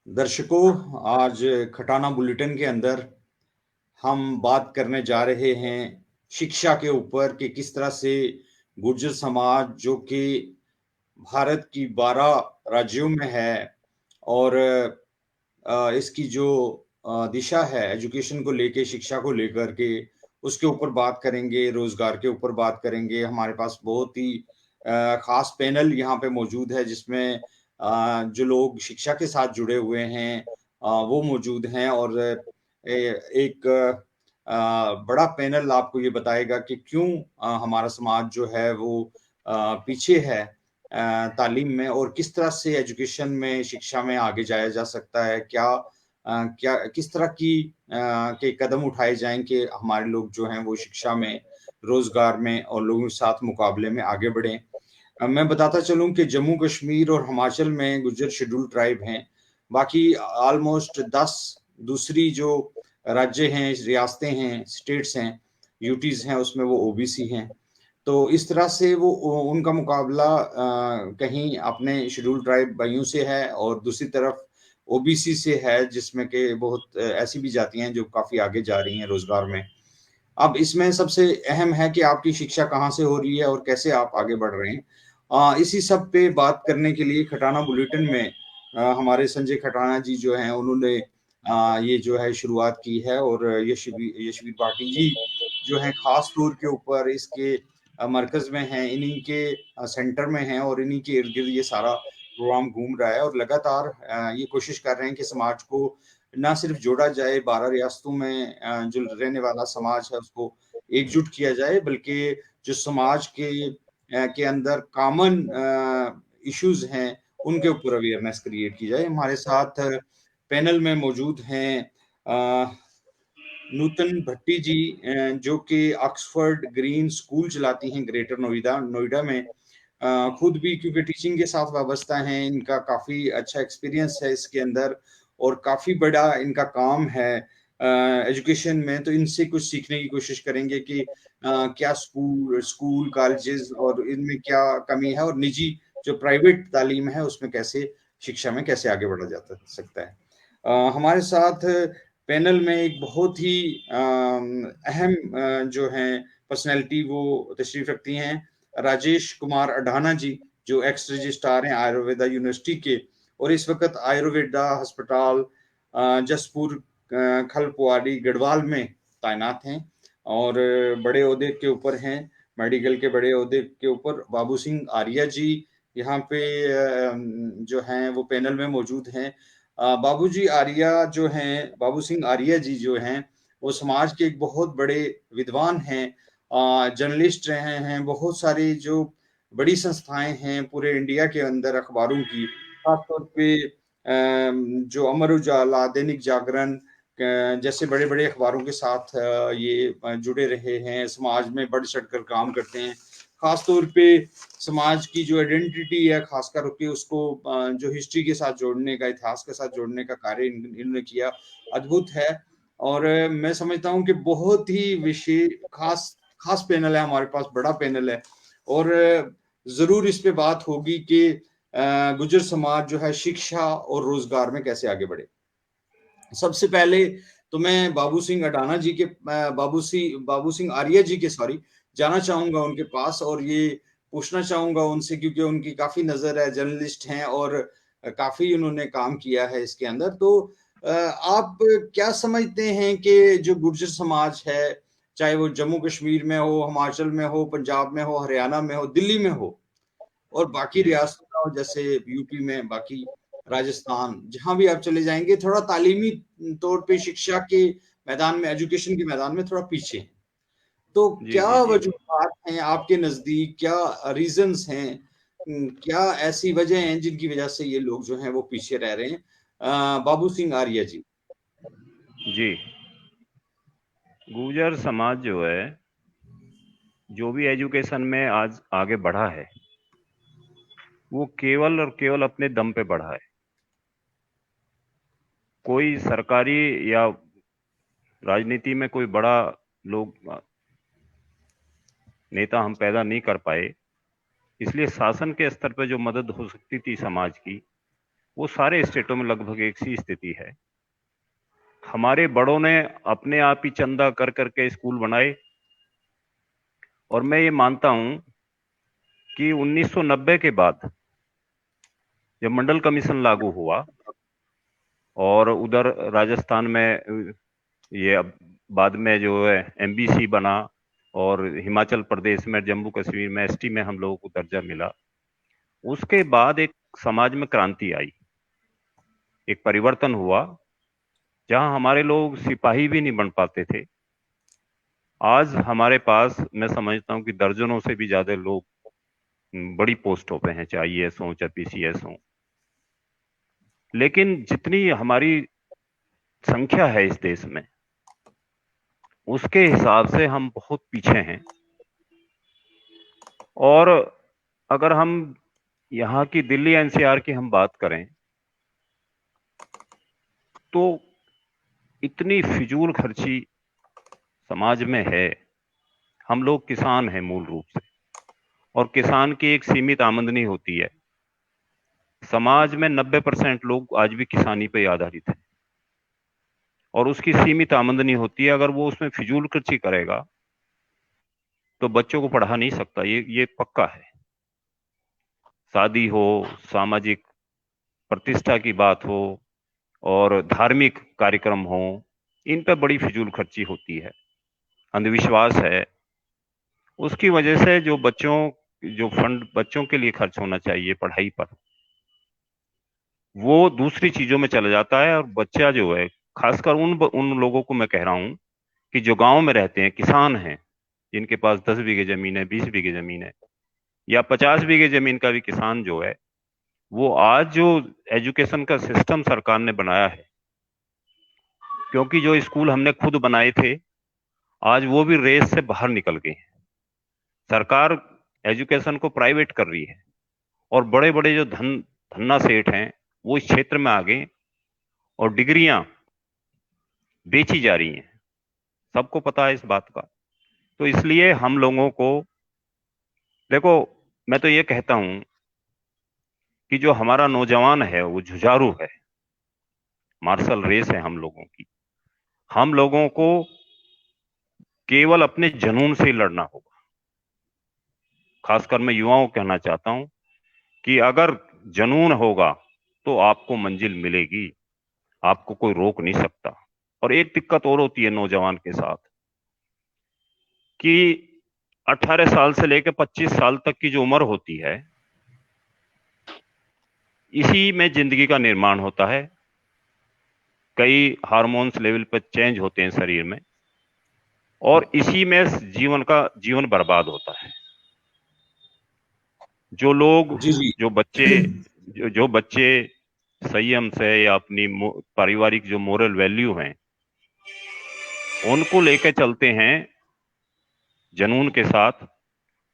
दर्शकों, आज खटाना बुलेटिन के अंदर हम बात करने जा रहे हैं शिक्षा के ऊपर कि किस तरह से गुर्जर समाज जो कि भारत की 12 राज्यों में है और इसकी जो दिशा है एजुकेशन को लेके, शिक्षा को लेकर के, उसके ऊपर बात करेंगे, रोजगार के ऊपर बात करेंगे। हमारे पास बहुत ही खास पैनल यहाँ पे मौजूद है जिसमें जो लोग शिक्षा के साथ जुड़े हुए हैं वो मौजूद हैं और एक बड़ा पैनल आपको ये बताएगा कि क्यों हमारा समाज जो है वो पीछे है तालीम में और किस तरह से एजुकेशन में, शिक्षा में आगे जाया जा सकता है। क्या किस तरह के कदम उठाए जाएँ कि हमारे लोग जो हैं वो शिक्षा में, रोज़गार में और लोगों के साथ मुकाबले में आगे बढ़ें। मैं बताता चलूँ कि जम्मू कश्मीर और हिमाचल में गुर्जर शेड्यूल्ड ट्राइब हैं। बाकी ऑलमोस्ट 10 दूसरी जो राज्य हैं, रियासतें हैं, स्टेट्स हैं, यूटीज़ हैं, उसमें वो ओबीसी हैं। तो इस तरह से वो उनका मुकाबला कहीं अपने शेड्यूल्ड ट्राइब भाइयों से है और दूसरी तरफ ओबीसी से है जिसमें कि बहुत ऐसी भी जातियां हैं जो काफी आगे जा रही हैं रोजगार में। अब इसमें सबसे अहम है कि आपकी शिक्षा कहाँ से हो रही है और कैसे आप आगे बढ़ रहे हैं। इसी सब पे बात करने के लिए खटाना बुलेटिन में हमारे संजय खटाना जी जो हैं उन्होंने ये जो है शुरुआत की है और यशवीर भाटी जी जो है खास तौर के ऊपर इसके मरकज में हैं, इन्हीं के सेंटर में हैं और इन्हीं के इर्द गिर्द ये सारा प्रोग्राम घूम रहा है और लगातार ये कोशिश कर रहे हैं कि समाज को ना सिर्फ जोड़ा जाए, 12 रियासतों में जो रहने वाला समाज है उसको एकजुट किया जाए, बल्कि जो समाज के अंदर कॉमन इश्यूज हैं उनके ऊपर अवेयरनेस क्रिएट की जाए। हमारे साथ पैनल में मौजूद हैं नूतन भट्टी जी जो कि ऑक्सफोर्ड ग्रीन स्कूल चलाती हैं ग्रेटर नोएडा नोएडा में। खुद भी क्योंकि टीचिंग के साथ वाबस्ता हैं, इनका काफी अच्छा एक्सपीरियंस है इसके अंदर और काफी बड़ा इनका काम है एजुकेशन में। तो इनसे कुछ सीखने की कोशिश करेंगे कि क्या स्कूल कॉलेजेस और इनमें क्या कमी है और निजी जो प्राइवेट तालीम है उसमें कैसे शिक्षा में कैसे आगे बढ़ा जा सकता है। हमारे साथ पैनल में एक बहुत ही अहम जो है पर्सनैलिटी वो तशरीफ रखती हैं, राजेश कुमार अढाना जी, जो एक्स रजिस्ट्रार हैं आयुर्वेदा यूनिवर्सिटी के और इस वक्त आयुर्वेदा अस्पताल जसपुर खलपुआड़ी गढ़वाल में तैनात हैं और बड़े ओहदे के ऊपर हैं, मेडिकल के बड़े ओहदे के ऊपर। बाबू सिंह आर्या जी यहाँ पे जो हैं वो पैनल में मौजूद हैं। बाबू सिंह आर्या जी जो हैं वो समाज के एक बहुत बड़े विद्वान हैं, जर्नलिस्ट रहे हैं। बहुत सारी जो बड़ी संस्थाएं हैं पूरे इंडिया के अंदर अखबारों की, खासतौर पे जो अमर उजाला, दैनिक जागरण जैसे बड़े बड़े अखबारों के साथ ये जुड़े रहे हैं, समाज में बढ़ चढ़कर काम करते हैं। खास तौर पे समाज की जो आइडेंटिटी है खास करके उसको जो हिस्ट्री के साथ जोड़ने का, इतिहास के साथ जोड़ने का कार्य इन्होंने किया, अद्भुत है। और मैं समझता हूँ कि बहुत ही विशेष खास खास पैनल है हमारे पास, बड़ा पैनल है और जरूर इस पे बात होगी कि गुर्जर समाज जो है शिक्षा और रोजगार में कैसे आगे बढ़े। सबसे पहले तो मैं बाबू सिंह आर्य जी के सॉरी जाना चाहूंगा उनके पास और ये पूछना चाहूंगा उनसे, क्योंकि उनकी काफी नजर है, जर्नलिस्ट हैं और काफी उन्होंने काम किया है इसके अंदर। तो आप क्या समझते हैं कि जो गुर्जर समाज है, चाहे वो जम्मू कश्मीर में हो, हिमाचल में हो, पंजाब में हो, हरियाणा में हो, दिल्ली में हो और बाकी जी रियासतों में हो जैसे यूपी में, बाकी राजस्थान, जहां भी आप चले जाएंगे, थोड़ा तालीमी तौर पे शिक्षा के मैदान में, एजुकेशन के मैदान में थोड़ा पीछे हैं। तो जी क्या जी जी वजूहत हैं आपके नजदीक, क्या रीजंस हैं, क्या ऐसी वजह हैं जिनकी वजह से ये लोग जो हैं वो पीछे रह रहे हैं? बाबू सिंह आर्य जी। जी। गुर्जर समाज जो है, जो भी एजुकेशन में आज आगे बढ़ा है, वो केवल और केवल अपने दम पे बढ़ा है। कोई सरकारी या राजनीति में कोई बड़ा लोग नेता हम पैदा नहीं कर पाए, इसलिए शासन के स्तर पे जो मदद हो सकती थी समाज की, वो सारे स्टेटों में लगभग एक सी स्थिति है। हमारे बड़ों ने अपने आप ही चंदा कर करके स्कूल बनाए, और मैं ये मानता हूं कि 1990 के बाद जब मंडल कमीशन लागू हुआ और उधर राजस्थान में ये अब बाद में जो है एमबीसी बना, और हिमाचल प्रदेश में जम्मू कश्मीर में एसटी में हम लोगों को दर्जा मिला, उसके बाद एक समाज में क्रांति आई, एक परिवर्तन हुआ, जहां हमारे लोग सिपाही भी नहीं बन पाते थे। आज हमारे पास मैं समझता हूं कि दर्जनों से भी ज्यादा लोग बड़ी पोस्टों पे हैं, चाहे आईएएस हो चाहे पीसीएस हो। लेकिन जितनी हमारी संख्या है इस देश में, उसके हिसाब से हम बहुत पीछे हैं। और अगर हम यहाँ की दिल्ली एनसीआर की हम बात करें तो इतनी फिजूल खर्ची समाज में है। हम लोग किसान हैं मूल रूप से, और किसान की एक सीमित आमदनी होती है। समाज में 90% लोग आज भी किसानी पे आधारित हैं, और उसकी सीमित आमदनी होती है। अगर वो उसमें फिजूल खर्ची करेगा तो बच्चों को पढ़ा नहीं सकता, ये पक्का है। शादी हो, सामाजिक प्रतिष्ठा की बात हो, और धार्मिक कार्यक्रम हो, इन पे बड़ी फिजूल खर्ची होती है, अंधविश्वास है। उसकी वजह से जो फंड बच्चों के लिए खर्च होना चाहिए पढ़ाई पर, वो दूसरी चीजों में चला जाता है। और बच्चा जो है, खासकर उन लोगों को मैं कह रहा हूं कि जो गांव में रहते हैं, किसान हैं, जिनके पास 10 बीघे जमीन है, 20 बीघे जमीन है, या 50 बीघे जमीन का भी किसान जो है, वो आज जो एजुकेशन का सिस्टम सरकार ने बनाया है, क्योंकि जो स्कूल हमने खुद बनाए थे, आज वो भी रेस से बाहर निकल गए हैं। सरकार एजुकेशन को प्राइवेट कर रही है, और बड़े बड़े जो धन्ना सेठ हैं, वो इस क्षेत्र में आ गए, और डिग्रियां बेची जा रही हैं। सबको पता है इस बात का। तो इसलिए हम लोगों को, देखो, मैं तो ये कहता हूं कि जो हमारा नौजवान है वो जुझारू है, मार्शल रेस है हम लोगों की। हम लोगों को केवल अपने जुनून से ही लड़ना होगा। खासकर मैं युवाओं को कहना चाहता हूं कि अगर जुनून होगा तो आपको मंजिल मिलेगी, आपको कोई रोक नहीं सकता। और एक दिक्कत और होती है नौजवान के साथ, कि 18 साल से लेकर 25 साल तक की जो उम्र होती है, इसी में जिंदगी का निर्माण होता है। कई हार्मोन्स लेवल पर चेंज होते हैं शरीर में, और इसी में जीवन बर्बाद होता है। जो लोग, जी, जी। जो बच्चे जो बच्चे संयम से या अपनी पारिवारिक जो मोरल वैल्यू हैं उनको लेकर चलते हैं जुनून के साथ,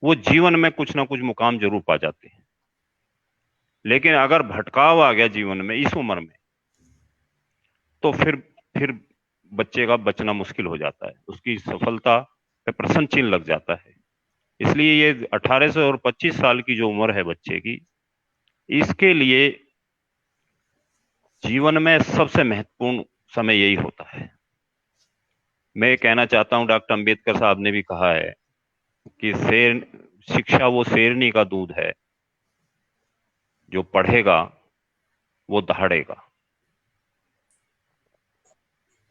वो जीवन में कुछ ना कुछ मुकाम जरूर पा जाते हैं। लेकिन अगर भटकाव आ गया जीवन में इस उम्र में, तो फिर बच्चे का बचना मुश्किल हो जाता है, उसकी सफलता पे प्रश्न चिन्ह लग जाता है। इसलिए ये 18 से और 25 साल की जो उम्र है बच्चे की, इसके लिए जीवन में सबसे महत्वपूर्ण समय यही होता है। मैं कहना चाहता हूं, डॉक्टर अंबेडकर साहब ने भी कहा है कि शिक्षा वो शेरनी का दूध है, जो पढ़ेगा वो दहाड़ेगा।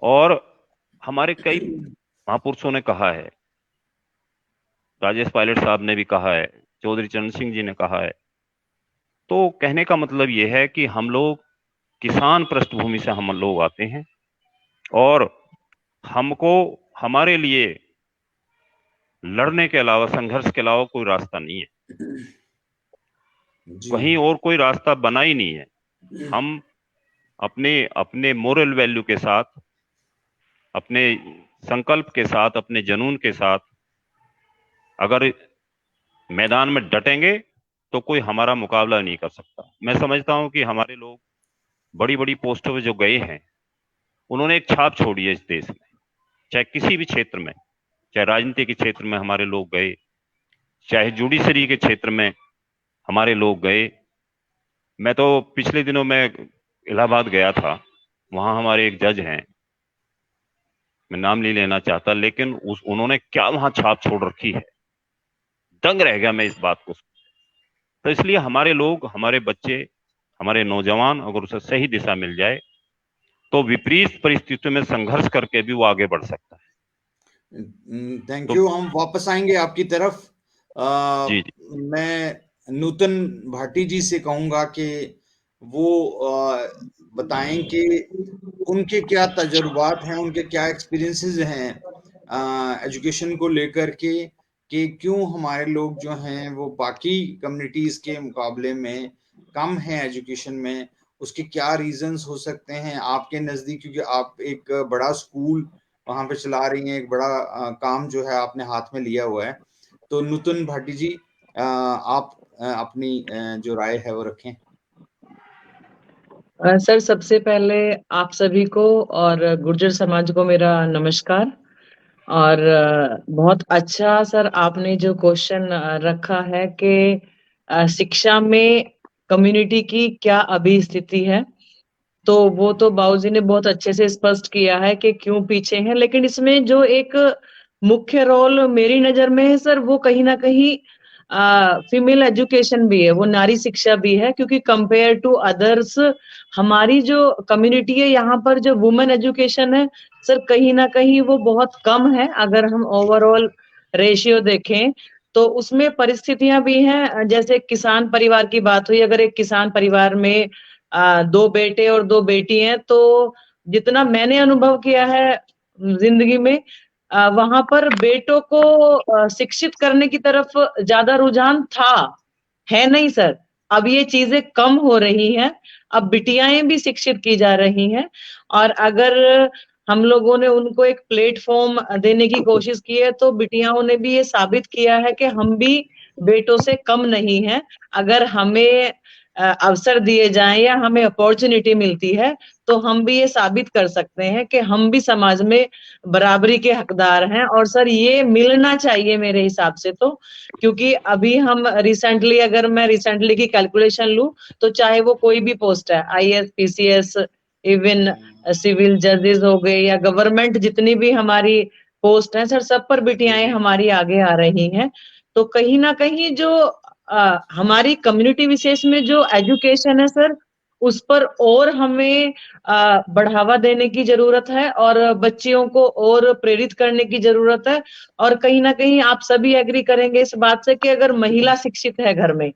और हमारे कई महापुरुषों ने कहा है, राजेश पायलट साहब ने भी कहा है, चौधरी चरण सिंह जी ने कहा है। तो कहने का मतलब यह है कि हम लोग किसान पृष्ठभूमि से हम लोग आते हैं, और हमको हमारे लिए लड़ने के अलावा, संघर्ष के अलावा कोई रास्ता नहीं है। जी। कहीं और कोई रास्ता बना ही नहीं है। हम अपने अपने मोरल वैल्यू के साथ, अपने संकल्प के साथ, अपने जुनून के साथ अगर मैदान में डटेंगे तो कोई हमारा मुकाबला नहीं कर सकता। मैं समझता हूं कि हमारे लोग बड़ी बड़ी पोस्टों पे जो गए हैं, उन्होंने एक छाप छोड़ी है इस देश में, चाहे किसी भी क्षेत्र में, चाहे राजनीति के क्षेत्र में हमारे लोग गए, चाहे जुडिशरी के क्षेत्र में हमारे लोग गए। मैं तो पिछले दिनों मैं इलाहाबाद गया था, वहां हमारे एक जज हैं, मैं नाम नहीं लेना चाहता, लेकिन उन्होंने क्या वहां छाप छोड़ रखी है, दंग रह गया मैं इस बात को। तो इसलिए हमारे लोग, हमारे बच्चे, हमारे नौजवान अगर उसे सही दिशा मिल जाए तो विपरीत परिस्थितियों में संघर्ष करके भी वो आगे बढ़ सकता है। थैंक तो यू। हम वापस आएंगे आपकी तरफ। जी जी। मैं नूतन भाटी जी से कहूंगा कि वो बताएं कि उनके क्या तजुर्बात हैं, उनके क्या एक्सपीरियंसेस हैं एजुकेशन को लेकर के, कि क्यों हमारे लोग जो हैं वो बाकी कम्युनिटीज के मुकाबले में कम हैं एजुकेशन में। उसके क्या रीजंस हो सकते हैं आपके नजदीक, क्योंकि आप एक बड़ा स्कूल वहां पे चला रही हैं, एक बड़ा काम जो है आपने हाथ में लिया हुआ है। तो नूतन भाटी जी, आप अपनी जो राय है वो रखें। सर, सबसे पहले आप सभी को और गुर्जर समाज को मेरा नमस्कार। और बहुत अच्छा सर आपने जो क्वेश्चन रखा है कि शिक्षा में कम्युनिटी की क्या अभी स्थिति है, तो वो तो बाबूजी ने बहुत अच्छे से स्पष्ट किया है कि क्यों पीछे हैं। लेकिन इसमें जो एक मुख्य रोल मेरी नजर में है सर, वो कहीं ना कहीं फीमेल एजुकेशन भी है, वो नारी शिक्षा भी है। क्योंकि कंपेयर टू अदर्स हमारी जो कम्युनिटी है यहाँ पर, जो वुमेन एजुकेशन है सर, कहीं ना कहीं वो बहुत कम है। अगर हम ओवरऑल रेशियो देखें तो उसमें परिस्थितियां भी हैं। जैसे किसान परिवार की बात हुई, अगर एक किसान परिवार में दो बेटे और दो बेटी हैं, तो जितना मैंने अनुभव किया है जिंदगी में, वहां पर बेटों को शिक्षित करने की तरफ ज्यादा रुझान था। है नहीं सर, अब ये चीजें कम हो रही हैं। अब बिटियाएं भी शिक्षित की जा रही हैं। और अगर हम लोगों ने उनको एक प्लेटफॉर्म देने की कोशिश की है, तो बिटियाओं ने भी ये साबित किया है कि हम भी बेटों से कम नहीं हैं। अगर हमें अवसर दिए जाएं या हमें अपॉर्चुनिटी मिलती है, तो हम भी ये साबित कर सकते हैं कि हम भी समाज में बराबरी के हकदार हैं। और सर, ये मिलना चाहिए मेरे हिसाब से तो। क्योंकि अभी हम रिसेंटली, अगर मैं रिसेंटली की कैलकुलेशन लूं, तो चाहे वो कोई भी पोस्ट है, आईएएस, पीसीएस, इवन सिविल जजेस हो गए, या गवर्नमेंट जितनी भी हमारी पोस्ट है सर, सब पर बिटियाएं हमारी आगे आ रही हैं। तो कहीं ना कहीं जो हमारी कम्युनिटी विशेष में जो एजुकेशन है सर, उस पर और हमें बढ़ावा देने की जरूरत है, और बच्चियों को और प्रेरित करने की जरूरत है। और कहीं ना कहीं आप सभी एग्री करेंगे इस बात से कि अगर महिला शिक्षित है घर में,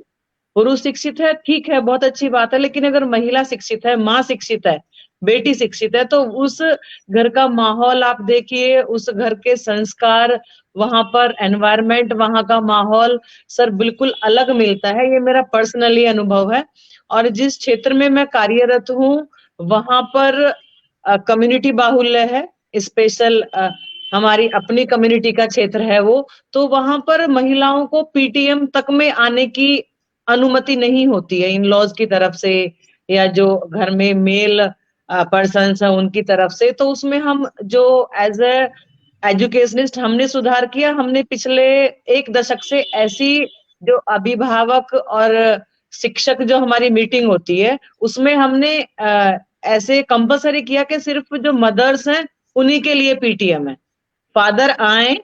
पुरुष शिक्षित है, ठीक है, बहुत अच्छी बात है, लेकिन अगर महिला शिक्षित है, माँ शिक्षित है, बेटी शिक्षित है, तो उस घर का माहौल आप देखिए, उस घर के संस्कार, वहां पर एनवायरमेंट, वहां का माहौल सर बिल्कुल अलग मिलता है। ये मेरा पर्सनली अनुभव है। और जिस क्षेत्र में मैं कार्यरत हूँ, वहां पर कम्युनिटी बाहुल्य है। स्पेशल हमारी अपनी कम्युनिटी का क्षेत्र है वो, तो वहां पर महिलाओं को पीटीएम तक में आने की अनुमति नहीं होती है, इन लॉज की तरफ से, या जो घर में मेल पर्सन है उनकी तरफ से। तो उसमें हम जो एज ए एजुकेशनिस्ट हमने सुधार किया। हमने पिछले एक दशक से ऐसी जो अभिभावक और शिक्षक जो हमारी मीटिंग होती है, उसमें हमने ऐसे कंपलसरी किया कि सिर्फ जो मदर्स हैं उन्हीं के लिए पीटीएम है। फादर आए,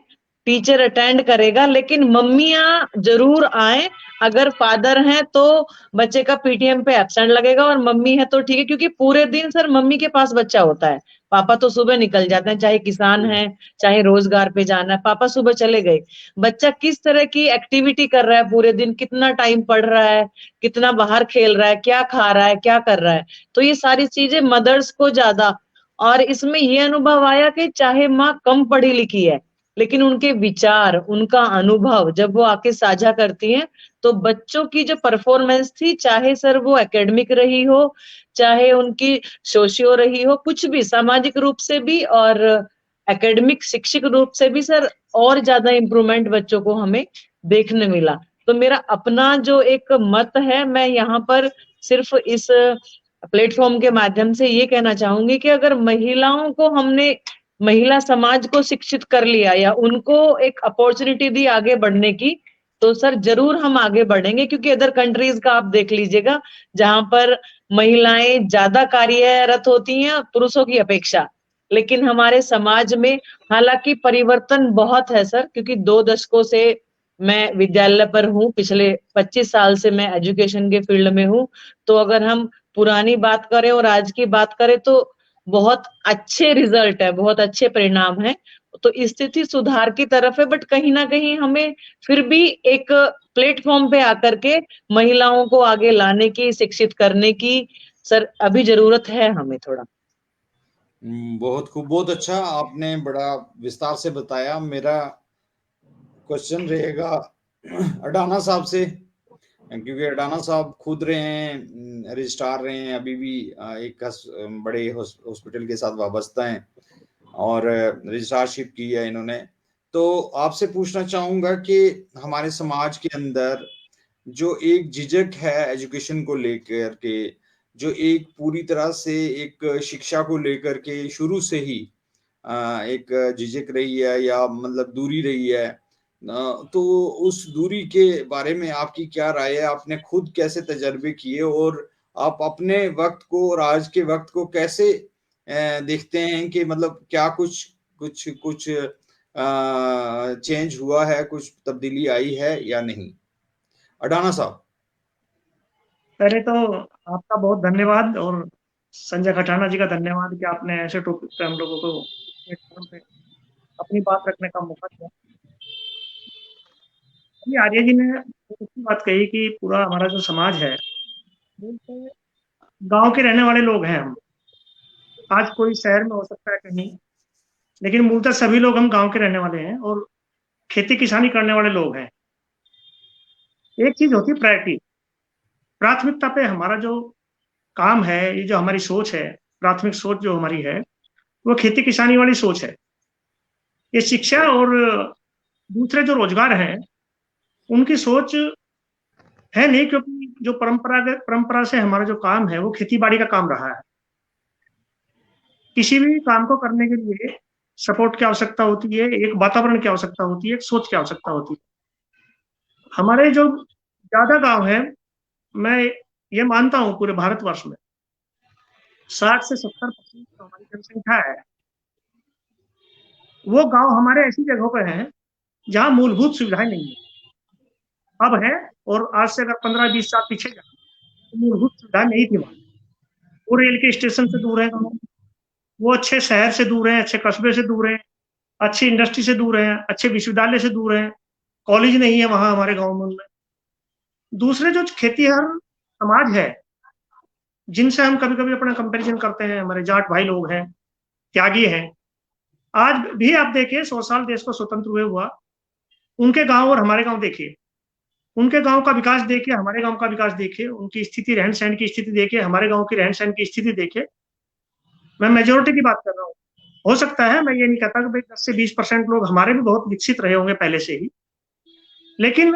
टीचर अटेंड करेगा, लेकिन मम्मियां जरूर आए। अगर फादर हैं तो बच्चे का पीटीएम पे एब्सेंट लगेगा, और मम्मी है तो ठीक है। क्योंकि पूरे दिन सर मम्मी के पास बच्चा होता है। पापा तो सुबह निकल जाते हैं, चाहे किसान है, चाहे रोजगार पे जाना है, पापा सुबह चले गए। बच्चा किस तरह की एक्टिविटी कर रहा है पूरे दिन, कितना टाइम पढ़ रहा है, कितना बाहर खेल रहा है, क्या खा रहा है, क्या कर रहा है, तो ये सारी चीजें मदर्स को ज्यादा। और इसमें ये अनुभव आया कि चाहे माँ कम पढ़ी लिखी है, लेकिन उनके विचार, उनका अनुभव जब वो आके साझा करती हैं, तो बच्चों की जो परफॉर्मेंस थी, चाहे सर वो एकेडमिक रही हो, चाहे उनकी सोशियो रही हो, कुछ भी सामाजिक रूप से भी और एकेडमिक शिक्षक रूप से भी सर, और ज्यादा इम्प्रूवमेंट बच्चों को हमें देखने मिला। तो मेरा अपना जो एक मत है, मैं यहाँ पर सिर्फ इस प्लेटफॉर्म के माध्यम से ये कहना चाहूंगी कि अगर महिलाओं को हमने, महिला समाज को शिक्षित कर लिया, या उनको एक अपॉर्चुनिटी दी आगे बढ़ने की, तो सर जरूर हम आगे बढ़ेंगे, क्योंकि अदर कंट्रीज का आप देख लीजिएगा जहां पर महिलाएं ज्यादा कार्यरत होती हैं पुरुषों की अपेक्षा। लेकिन हमारे समाज में हालांकि परिवर्तन बहुत है सर, क्योंकि 2 दशकों से मैं विद्यालय पर हूँ, पिछले 25 साल से मैं एजुकेशन के फील्ड में हूँ। तो अगर हम पुरानी बात करें और आज की बात करें तो बहुत अच्छे रिजल्ट है, बहुत अच्छे परिणाम है। तो स्थिति सुधार की तरफ है, बट कहीं ना कहीं हमें फिर भी एक प्लेटफॉर्म पे आकर के महिलाओं को आगे लाने की, शिक्षित करने की सर अभी जरूरत है हमें थोड़ा। बहुत खूब, बहुत अच्छा, आपने बड़ा विस्तार से बताया। मेरा क्वेश्चन रहेगा अडाना साहब से, क्योंकि अडाना साहब खुद रहे हैं, रजिस्ट्रार रहे हैं, अभी भी एक बड़े हॉस्पिटल के साथ वाबस्ता हैं और रजिस्ट्रारशिप की है इन्होंने। तो आपसे पूछना चाहूंगा कि हमारे समाज के अंदर जो एक झिझक है एजुकेशन को लेकर के, जो एक पूरी तरह से एक शिक्षा को लेकर के शुरू से ही एक झिझक रही है या मतलब दूरी रही है, तो उस दूरी के बारे में आपकी क्या राय है? आपने खुद कैसे तजर्बे किए और आप अपने वक्त को और आज के वक्त को कैसे देखते हैं कि मतलब क्या कुछ कुछ कुछ चेंज हुआ है, कुछ तब्दीली आई है या नहीं? अडाना साहब। पहले तो आपका बहुत धन्यवाद, और संजय खटाना जी का धन्यवाद कि आपने ऐसे टॉपिक पे हम लोगों को प्लेटफॉर्म पे अपनी बात रखने का मौका दिया। अभी आर्य जी ने एक अच्छी बात कही कि पूरा हमारा जो समाज है वो गांव के रहने वाले लोग हैं हम। आज कोई शहर में हो सकता है कहीं, लेकिन मूलतः सभी लोग हम गांव के रहने वाले हैं और खेती किसानी करने वाले लोग हैं। एक चीज होती है प्रायोरिटी, प्राथमिकता पे हमारा जो काम है, ये जो हमारी सोच है, प्राथमिक सोच जो हमारी है वो खेती किसानी वाली सोच है। ये शिक्षा और दूसरे जो रोजगार हैं उनकी सोच है नहीं, क्योंकि जो परंपरा से हमारा जो काम है वो खेती बाड़ी का काम रहा है। किसी भी काम को करने के लिए सपोर्ट की आवश्यकता होती है, एक वातावरण की आवश्यकता होती है, एक सोच की आवश्यकता होती है। हमारे जो ज्यादा गांव है, मैं ये मानता हूँ पूरे भारतवर्ष में 60 से 70% जो हमारी जनसंख्या है वो गांव हमारे ऐसी जगहों पर हैं जहां मूलभूत सुविधाएं नहीं है। अब है, और आज से अगर 15-20 साल पीछे जाए तो मूलभूत सुविधाएं नहीं थी वहां। वो रेल के स्टेशन से दूर है गाँव, वो अच्छे शहर से दूर है, अच्छे कस्बे से दूर है, अच्छी इंडस्ट्री से दूर है, अच्छे विश्वविद्यालय से दूर है, कॉलेज नहीं है वहां हमारे गाँव में। दूसरे जो खेतीहर समाज है जिनसे हम कभी कभी अपना कंपैरिजन करते हैं, हमारे जाट भाई लोग हैं, त्यागी हैं। आज भी आप देखिए 100 साल देश को स्वतंत्र हुए हुआ, उनके गांव और हमारे गांव देखिए, उनके गांव का विकास देखिए, हमारे गांव का विकास देखिए, उनकी स्थिति रहन सहन की स्थिति देखिए, हमारे गांव की रहन सहन की स्थिति देखिए। मैं मेजोरिटी की बात कर रहा हूँ। हो सकता है, मैं ये नहीं कहता कि भाई 10 से 20% लोग हमारे भी बहुत विकसित रहे होंगे पहले से ही, लेकिन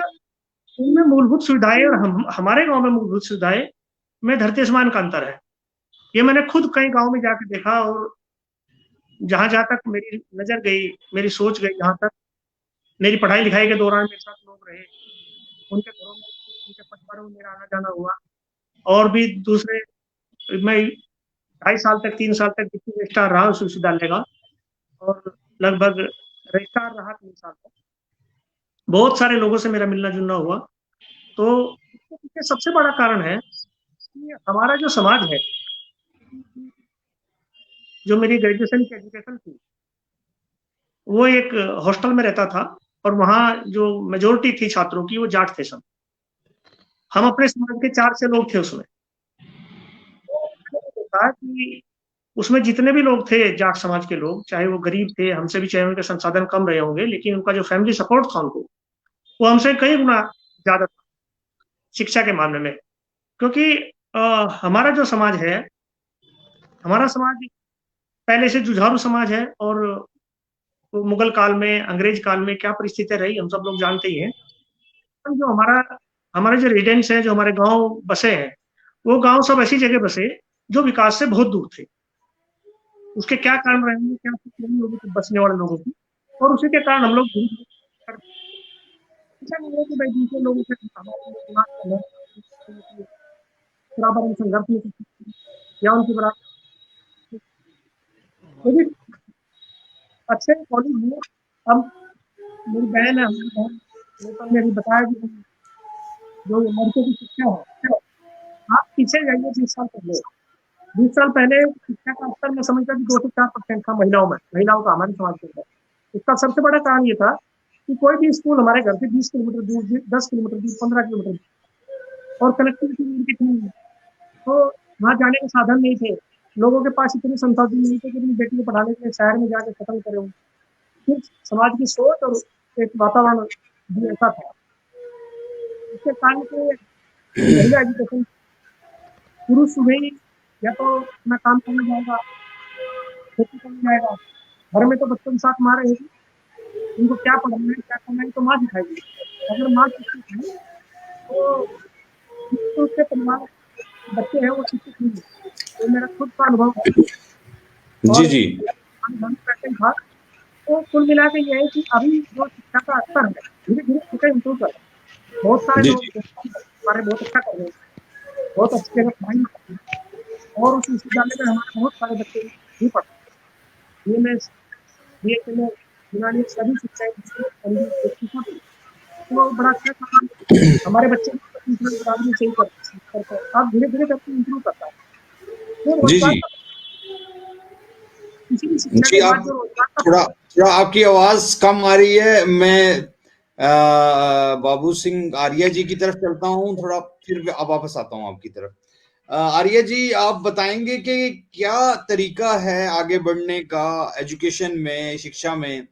उनमें मूलभूत सुविधाएं और हमारे गांव में मूलभूत सुविधाएं में धरती आसमान का अंतर है। ये मैंने खुद कई गांव में जाकर देखा, और जहां जहां तक मेरी नजर गई, मेरी सोच गई, जहां तक मेरी पढ़ाई लिखाई के दौरान मेरे साथ लोग रहे, उनके घरों में, उनके परिवारों में मेरा आना जाना हुआ। और भी दूसरे, मैं 2.5 साल तक 3 साल तक डिप्टी रजिस्ट्रार रहा उस विश्वविद्यालय का, और लगभग रजिस्ट्रार रहा 3 साल तक। बहुत सारे लोगों से मेरा मिलना जुलना हुआ। तो इसके पीछे सबसे बड़ा कारण है कि हमारा जो समाज है, जो मेरी ग्रेजुएशन की एजुकेशन थी वो एक हॉस्टल में रहता था, और वहाँ जो मेजोरिटी थी छात्रों की वो जाट थे सब। हम अपने समाज के 4-6 लोग थे उसमें। तो था कि उसमें जितने भी लोग थे जाट समाज के लोग, चाहे वो गरीब थे हमसे भी, चाहे उनके संसाधन कम रहे होंगे, लेकिन उनका जो फैमिली सपोर्ट था उनको, वो हमसे कई गुना ज्यादा था शिक्षा के मामले में। क्योंकि हमारा जो समाज है, हमारा समाज पहले से जुझारू समाज है, और मुगल काल में, अंग्रेज काल में क्या परिस्थितियां रही हम सब लोग जानते ही हैं। जो हमारे जो रेजिडेंट्स हैं, जो हमारे गांव बसे हैं, वो गांव सब ऐसी जगह बसे जो विकास से बहुत दूर थे। उसके क्या कारण रहेंगे, क्या नहीं होगी बसने वाले लोगों की, और उसी के कारण हम लोग ऐसा नहीं है कि भाई दूसरे लोगों से बराबर हम संघर्ष नहीं कर सकते या उनके बराबर, लेकिन अच्छे कॉलेज में अब मेरी बहन है, हमारी बहन ने तो अभी बताया कि जो लड़के की शिक्षा है, आप पीछे जाइए 20 साल पहले शिक्षा का स्तर मैं समझता कि 2 से 4% था महिलाओं का हमारे समाज के अंदर। इसका सबसे बड़ा कारण ये था कि कोई भी स्कूल हमारे घर से 20 किलोमीटर दूर, 10 किलोमीटर दूर, 15 किलोमीटर दूर, और कनेक्टिविटी उनकी थी नहीं, तो वहाँ जाने के साधन नहीं थे, लोगों के पास इतने संसाधन नहीं थे कि अपनी बेटी को पढ़ाने के लिए शहर में जाके सेटल करे। फिर समाज की सोच और एक वातावरण भी ऐसा था, इसके कारण से महिला एजुकेशन, पुरुष सुबह ही या तो अपना काम करने जाएगा, खेती करने जाएगा, घर में तो बच्चों के साथ माँ रहेगी, उनको क्या पढ़ाना है क्या करना है तो माँ सिखाएगी। अगर माँ शिक्षित है तो उसके परिवार बच्चे हैं वो शिक्षित नहीं है। तो मेरा खुद का अनुभव है जी और जी पैटर्न था। तो कुल मिला के ये है कि अभी जो शिक्षा का स्तर है धीरे धीरे शिक्षा इम्प्रूव कर रहा है। बहुत सारे जी लोग हमारे बहुत अच्छा कर रहे हैं, बहुत अच्छी जगह पढ़ाई करते हैं, और उस विश्वविद्यालय में हमारे बहुत सारे बच्चे भी पढ़ते हैं। BMS, BHMS, यूनानी सभी शिक्षाएं तो बड़ा अच्छा काम हमारे बच्चे बराबरी सही करते हैं। आप धीरे धीरे करके इम्प्रूव करता है। तो जी रोजगार जी का किसी भी शिक्षा जी। के बाद आप जो रोजगार का थोड़ा थोड़ा आपकी आवाज कम आ रही है। मैं बाबू सिंह आर्या जी की तरफ चलता हूँ थोड़ा, फिर अब वापस आता हूँ आपकी तरफ। आर्या जी, आप बताएंगे कि क्या तरीका है आगे बढ़ने का एजुकेशन में, शिक्षा में?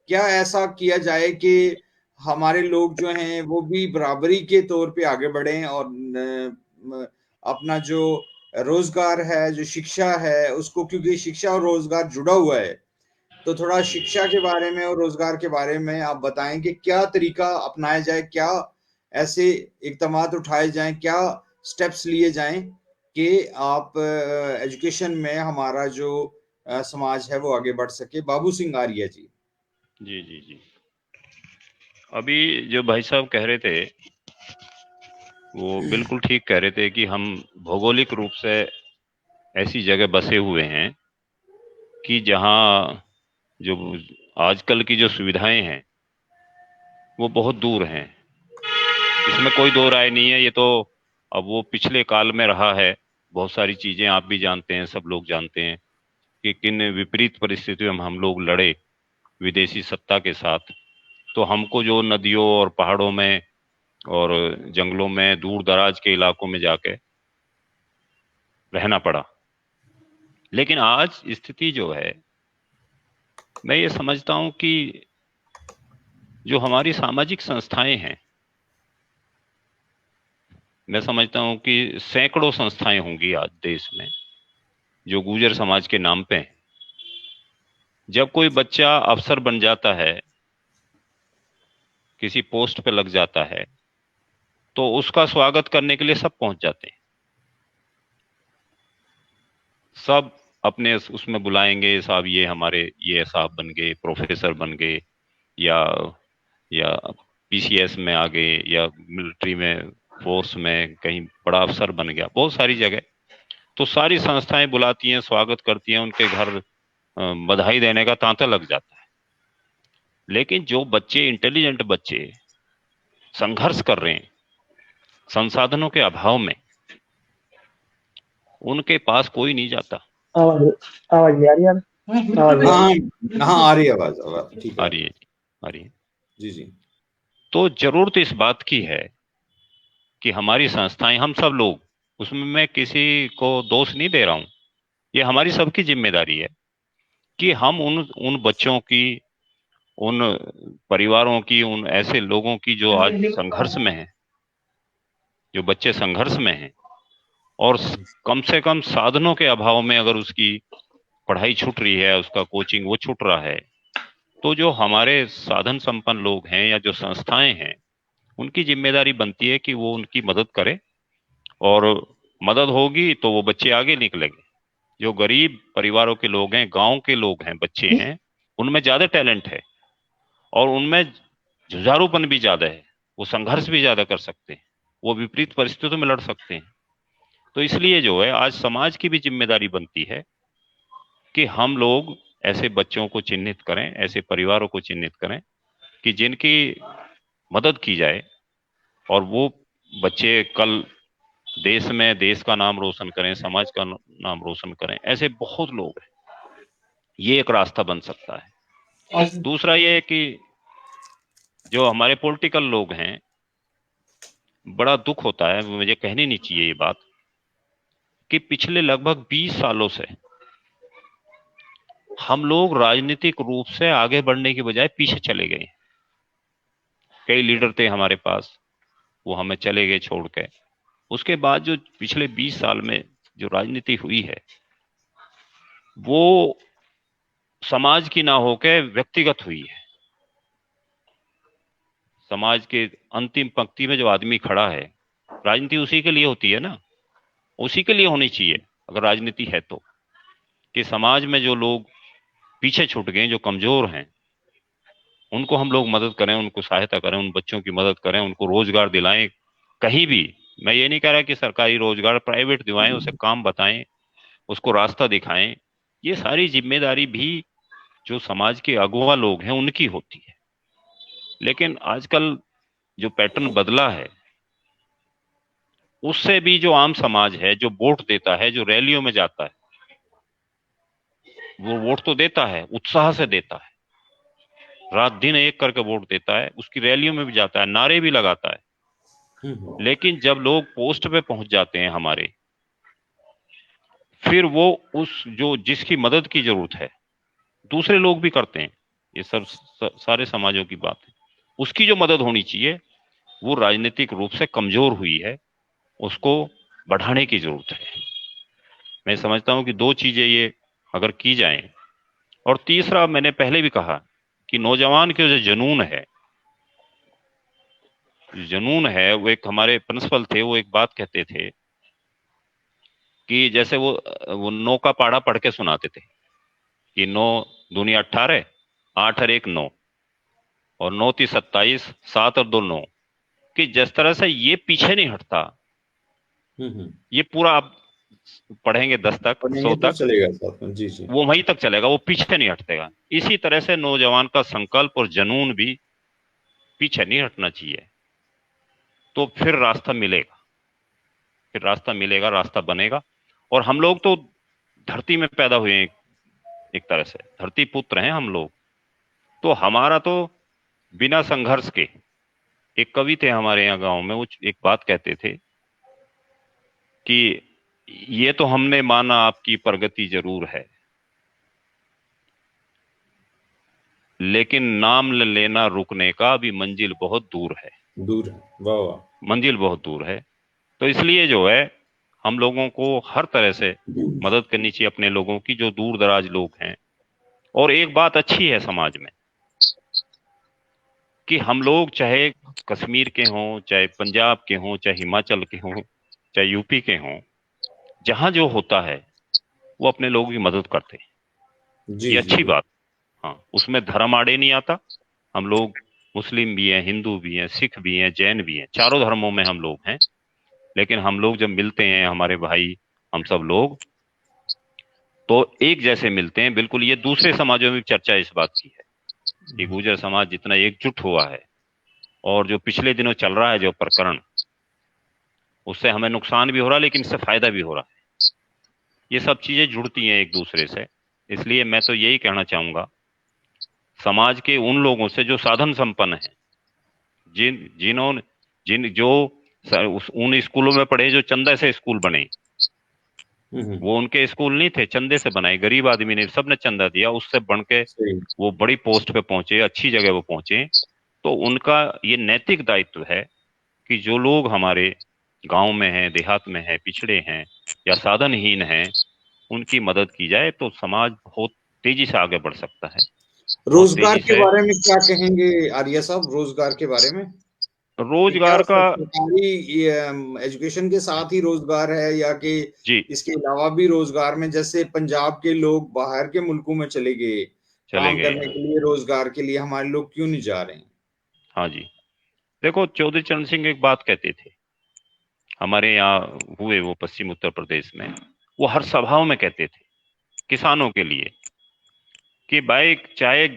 क्या ऐसा किया जाए कि हमारे लोग जो हैं वो भी बराबरी के तौर पे आगे बढ़ें और अपना जो रोजगार है, जो शिक्षा है उसको, क्योंकि शिक्षा और रोजगार जुड़ा हुआ है, तो थोड़ा शिक्षा के बारे में और रोजगार के बारे में आप बताएं कि क्या तरीका अपनाया जाए, क्या ऐसे इकदामात उठाए जाएं, क्या स्टेप्स लिए जाएं कि आप एजुकेशन में हमारा जो समाज है वो आगे बढ़ सके। बाबू सिंह आर्या जी। जी जी जी। अभी जो भाई साहब कह रहे थे वो बिल्कुल ठीक कह रहे थे कि हम भौगोलिक रूप से ऐसी जगह बसे हुए हैं कि जहां जो आजकल की जो सुविधाएं हैं वो बहुत दूर हैं। इसमें कोई दो राय नहीं है। ये तो अब वो पिछले काल में रहा है। बहुत सारी चीजें आप भी जानते हैं, सब लोग जानते हैं कि किन विपरीत परिस्थितियों में हम लोग लड़े विदेशी सत्ता के साथ। तो हमको जो नदियों और पहाड़ों में और जंगलों में, दूर दराज के इलाकों में जाके रहना पड़ा। लेकिन आज स्थिति जो है, मैं ये समझता हूं कि जो हमारी सामाजिक संस्थाएं हैं, मैं समझता हूं कि सैकड़ों संस्थाएं होंगी आज देश में जो गुर्जर समाज के नाम पे हैं। जब कोई बच्चा अफसर बन जाता है, किसी पोस्ट पे लग जाता है, तो उसका स्वागत करने के लिए सब पहुंच जाते हैं। सब अपने उसमें बुलाएंगे, साहब ये हमारे ये साहब बन गए, प्रोफेसर बन गए, या PCS में आ गए, या मिलिट्री में, फोर्स में कहीं बड़ा अफसर बन गया, बहुत सारी जगह। तो सारी संस्थाएं बुलाती हैं, स्वागत करती हैं, उनके घर बधाई देने का तांता लग जाता है। लेकिन जो बच्चे, इंटेलिजेंट बच्चे संघर्ष कर रहे हैं संसाधनों के अभाव में, उनके पास कोई नहीं जाता। आवाज आवाज नहीं आ रही यार। हाँ हाँ, आ रही है आवाज, ठीक आ है। रही है, आ रही है। जी जी। तो जरूरत इस बात की है कि हमारी संस्थाएं, हम सब लोग, उसमें मैं किसी को दोष नहीं दे रहा हूं, ये हमारी सबकी जिम्मेदारी है कि हम उन उन बच्चों की, उन परिवारों की, उन ऐसे लोगों की जो आज संघर्ष में हैं, जो बच्चे संघर्ष में हैं और कम से कम साधनों के अभाव में अगर उसकी पढ़ाई छूट रही है, उसका कोचिंग वो छूट रहा है, तो जो हमारे साधन संपन्न लोग हैं या जो संस्थाएं हैं, उनकी जिम्मेदारी बनती है कि वो उनकी मदद करे। और मदद होगी तो वो बच्चे आगे निकलेंगे। जो गरीब परिवारों के लोग हैं, गांव के लोग हैं, बच्चे हैं, उनमें ज्यादा टैलेंट है और उनमें जुझारूपन भी ज्यादा है। वो संघर्ष भी ज्यादा कर सकते हैं, वो विपरीत परिस्थितियों में लड़ सकते हैं। तो इसलिए जो है आज समाज की भी जिम्मेदारी बनती है कि हम लोग ऐसे बच्चों को चिन्हित करें, ऐसे परिवारों को चिन्हित करें कि जिनकी मदद की जाए और वो बच्चे कल देश में देश का नाम रोशन करें, समाज का नाम रोशन करें। ऐसे बहुत लोग हैं, ये एक रास्ता बन सकता है। दूसरा ये है कि जो हमारे पॉलिटिकल लोग हैं, बड़ा दुख होता है, मुझे कहनी नहीं चाहिए ये बात, कि पिछले लगभग 20 सालों से हम लोग राजनीतिक रूप से आगे बढ़ने की बजाय पीछे चले गए। कई लीडर थे हमारे पास, वो हमें चले गए छोड़ के। उसके बाद जो पिछले 20 साल में जो राजनीति हुई है, वो समाज की ना होकर व्यक्तिगत हुई है। समाज के अंतिम पंक्ति में जो आदमी खड़ा है, राजनीति उसी के लिए होती है ना, उसी के लिए होनी चाहिए अगर राजनीति है तो, कि समाज में जो लोग पीछे छूट गए, जो कमजोर हैं, उनको हम लोग मदद करें, उनको सहायता करें, उन बच्चों की मदद करें, उनको रोजगार दिलाएं। कहीं भी, मैं ये नहीं कह रहा कि सरकारी रोजगार, प्राइवेट दिलाएं, उसे काम बताएं, उसको रास्ता दिखाएं। ये सारी जिम्मेदारी भी जो समाज के अगुवा लोग हैं उनकी होती है। लेकिन आजकल जो पैटर्न बदला है, उससे भी जो आम समाज है, जो वोट देता है, जो रैलियों में जाता है, वो वोट तो देता है, उत्साह से देता है, रात दिन एक करके वोट देता है, उसकी रैलियों में भी जाता है, नारे भी लगाता है। लेकिन जब लोग पोस्ट पे पहुंच जाते हैं हमारे, फिर वो उस जो जिसकी मदद की जरूरत है, दूसरे लोग भी करते हैं, ये सब सारे समाजों की बात है, उसकी जो मदद होनी चाहिए वो राजनीतिक रूप से कमजोर हुई है, उसको बढ़ाने की जरूरत है। मैं समझता हूं कि दो चीजें ये अगर की जाएं, और तीसरा मैंने पहले भी कहा कि नौजवान के जो जुनून है, वो एक हमारे प्रिंसिपल थे, वो एक बात कहते थे कि जैसे वो 9 का पाढ़ा पढ़ के सुनाते थे कि 9 दूनी 18, 8 और 1 9, और 9 3 27, 7 और 2 9, कि जिस तरह से ये पीछे नहीं हटता, ये पूरा आप पढ़ेंगे 10 तक 100 तक चलेगा साथ में, जी जी, वो वहीं तक चलेगा, वो पीछे नहीं हटेगा। इसी तरह से नौजवान का संकल्प और जुनून भी पीछे नहीं हटना चाहिए। तो फिर रास्ता मिलेगा, रास्ता बनेगा। और हम लोग तो धरती में पैदा हुए हैं, एक तरह से धरती पुत्र हैं हम लोग। तो हमारा तो बिना संघर्ष के, एक कवि थे हमारे यहाँ गांव में, वो एक बात कहते थे कि ये तो हमने माना आपकी प्रगति जरूर है, लेकिन नाम लेना रुकने का भी मंजिल बहुत दूर है। वाह वाह, मंजिल बहुत दूर है। तो इसलिए जो है हम लोगों को हर तरह से मदद करनी चाहिए अपने लोगों की, जो दूर दराज लोग हैं। और एक बात अच्छी है समाज में कि हम लोग चाहे कश्मीर के हों, चाहे पंजाब के हों, चाहे हिमाचल के हों, चाहे यूपी के हों, जहां जो होता है वो अपने लोगों की मदद करते हैं। ये अच्छी बात। हाँ, उसमें धर्म आड़े नहीं आता। हम लोग मुस्लिम भी हैं, हिंदू भी हैं, सिख भी हैं, जैन भी हैं, चारों धर्मों में हम लोग हैं। लेकिन हम लोग जब मिलते हैं, हमारे भाई हम सब लोग, तो एक जैसे मिलते हैं बिल्कुल। ये दूसरे समाजों में भी चर्चा इस बात की है कि गुर्जर समाज जितना एकजुट हुआ है, और जो पिछले दिनों चल रहा है जो प्रकरण, उससे हमें नुकसान भी हो रहा है लेकिन इससे फायदा भी हो रहा है। ये सब चीजें जुड़ती हैं एक दूसरे से। इसलिए मैं तो यही कहना चाहूंगा समाज के उन लोगों से जो साधन संपन्न हैं, उन स्कूलों में पढ़े जो चंदा से स्कूल बने, वो उनके स्कूल नहीं थे, चंदे से बनाए, गरीब आदमी ने, सबने चंदा दिया, उससे बन के वो बड़ी पोस्ट पे पहुंचे, अच्छी जगह वो पहुंचे। तो उनका ये नैतिक दायित्व है कि जो लोग हमारे गांव में हैं, देहात में हैं, पिछड़े हैं या साधनहीन हैं, उनकी मदद की जाए तो समाज बहुत तेजी से आगे बढ़ सकता है। रोजगार के बारे में क्या कहेंगे आर्या साहब? रोजगार के बारे में, रोजगार का सरकारी एजुकेशन के साथ ही रोजगार है या कि इसके अलावा भी रोजगार में, जैसे पंजाब के लोग बाहर के मुल्कों में चले गए काम करने के लिए, रोजगार के लिए, हमारे लोग क्यों नहीं जा रहे हैं? हाँ जी, देखो, चौधरी चरण सिंह एक बात कहते थे, हमारे यहाँ हुए वो पश्चिम उत्तर प्रदेश में, वो हर सभाओं में कहते थे किसानों के लिए कि भाई चाहे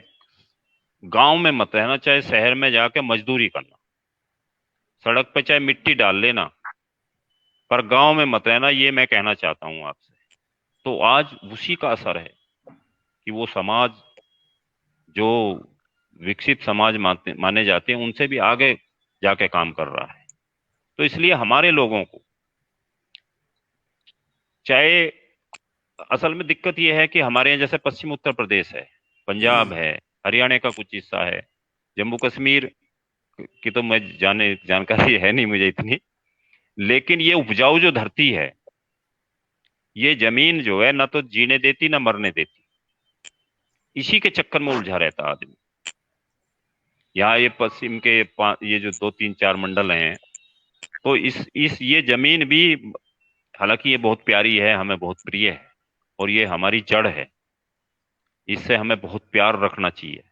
गांव में मत रहना, चाहे शहर में जाके मजदूरी करना, सड़क पे चाहे मिट्टी डाल लेना, पर गांव में मत रहना, ये मैं कहना चाहता हूं आपसे। तो आज उसी का असर है कि वो समाज जो विकसित समाज माने जाते हैं, उनसे भी आगे जाके काम कर रहा है। तो इसलिए हमारे लोगों को, चाहे, असल में दिक्कत यह है कि हमारे यहाँ जैसे पश्चिम उत्तर प्रदेश है, पंजाब है, हरियाणा का कुछ हिस्सा है, जम्मू कश्मीर की तो मैं जानकारी है नहीं मुझे इतनी, लेकिन ये उपजाऊ जो धरती है, ये जमीन जो है ना तो जीने देती ना मरने देती, इसी के चक्कर में उलझा रहता आदमी। यहाँ ये पश्चिम के ये जो 2-3-4 मंडल हैं, तो इस ये जमीन भी, हालांकि ये बहुत प्यारी है, हमें बहुत प्रिय है, और ये हमारी जड़ है, इससे हमें बहुत प्यार रखना चाहिए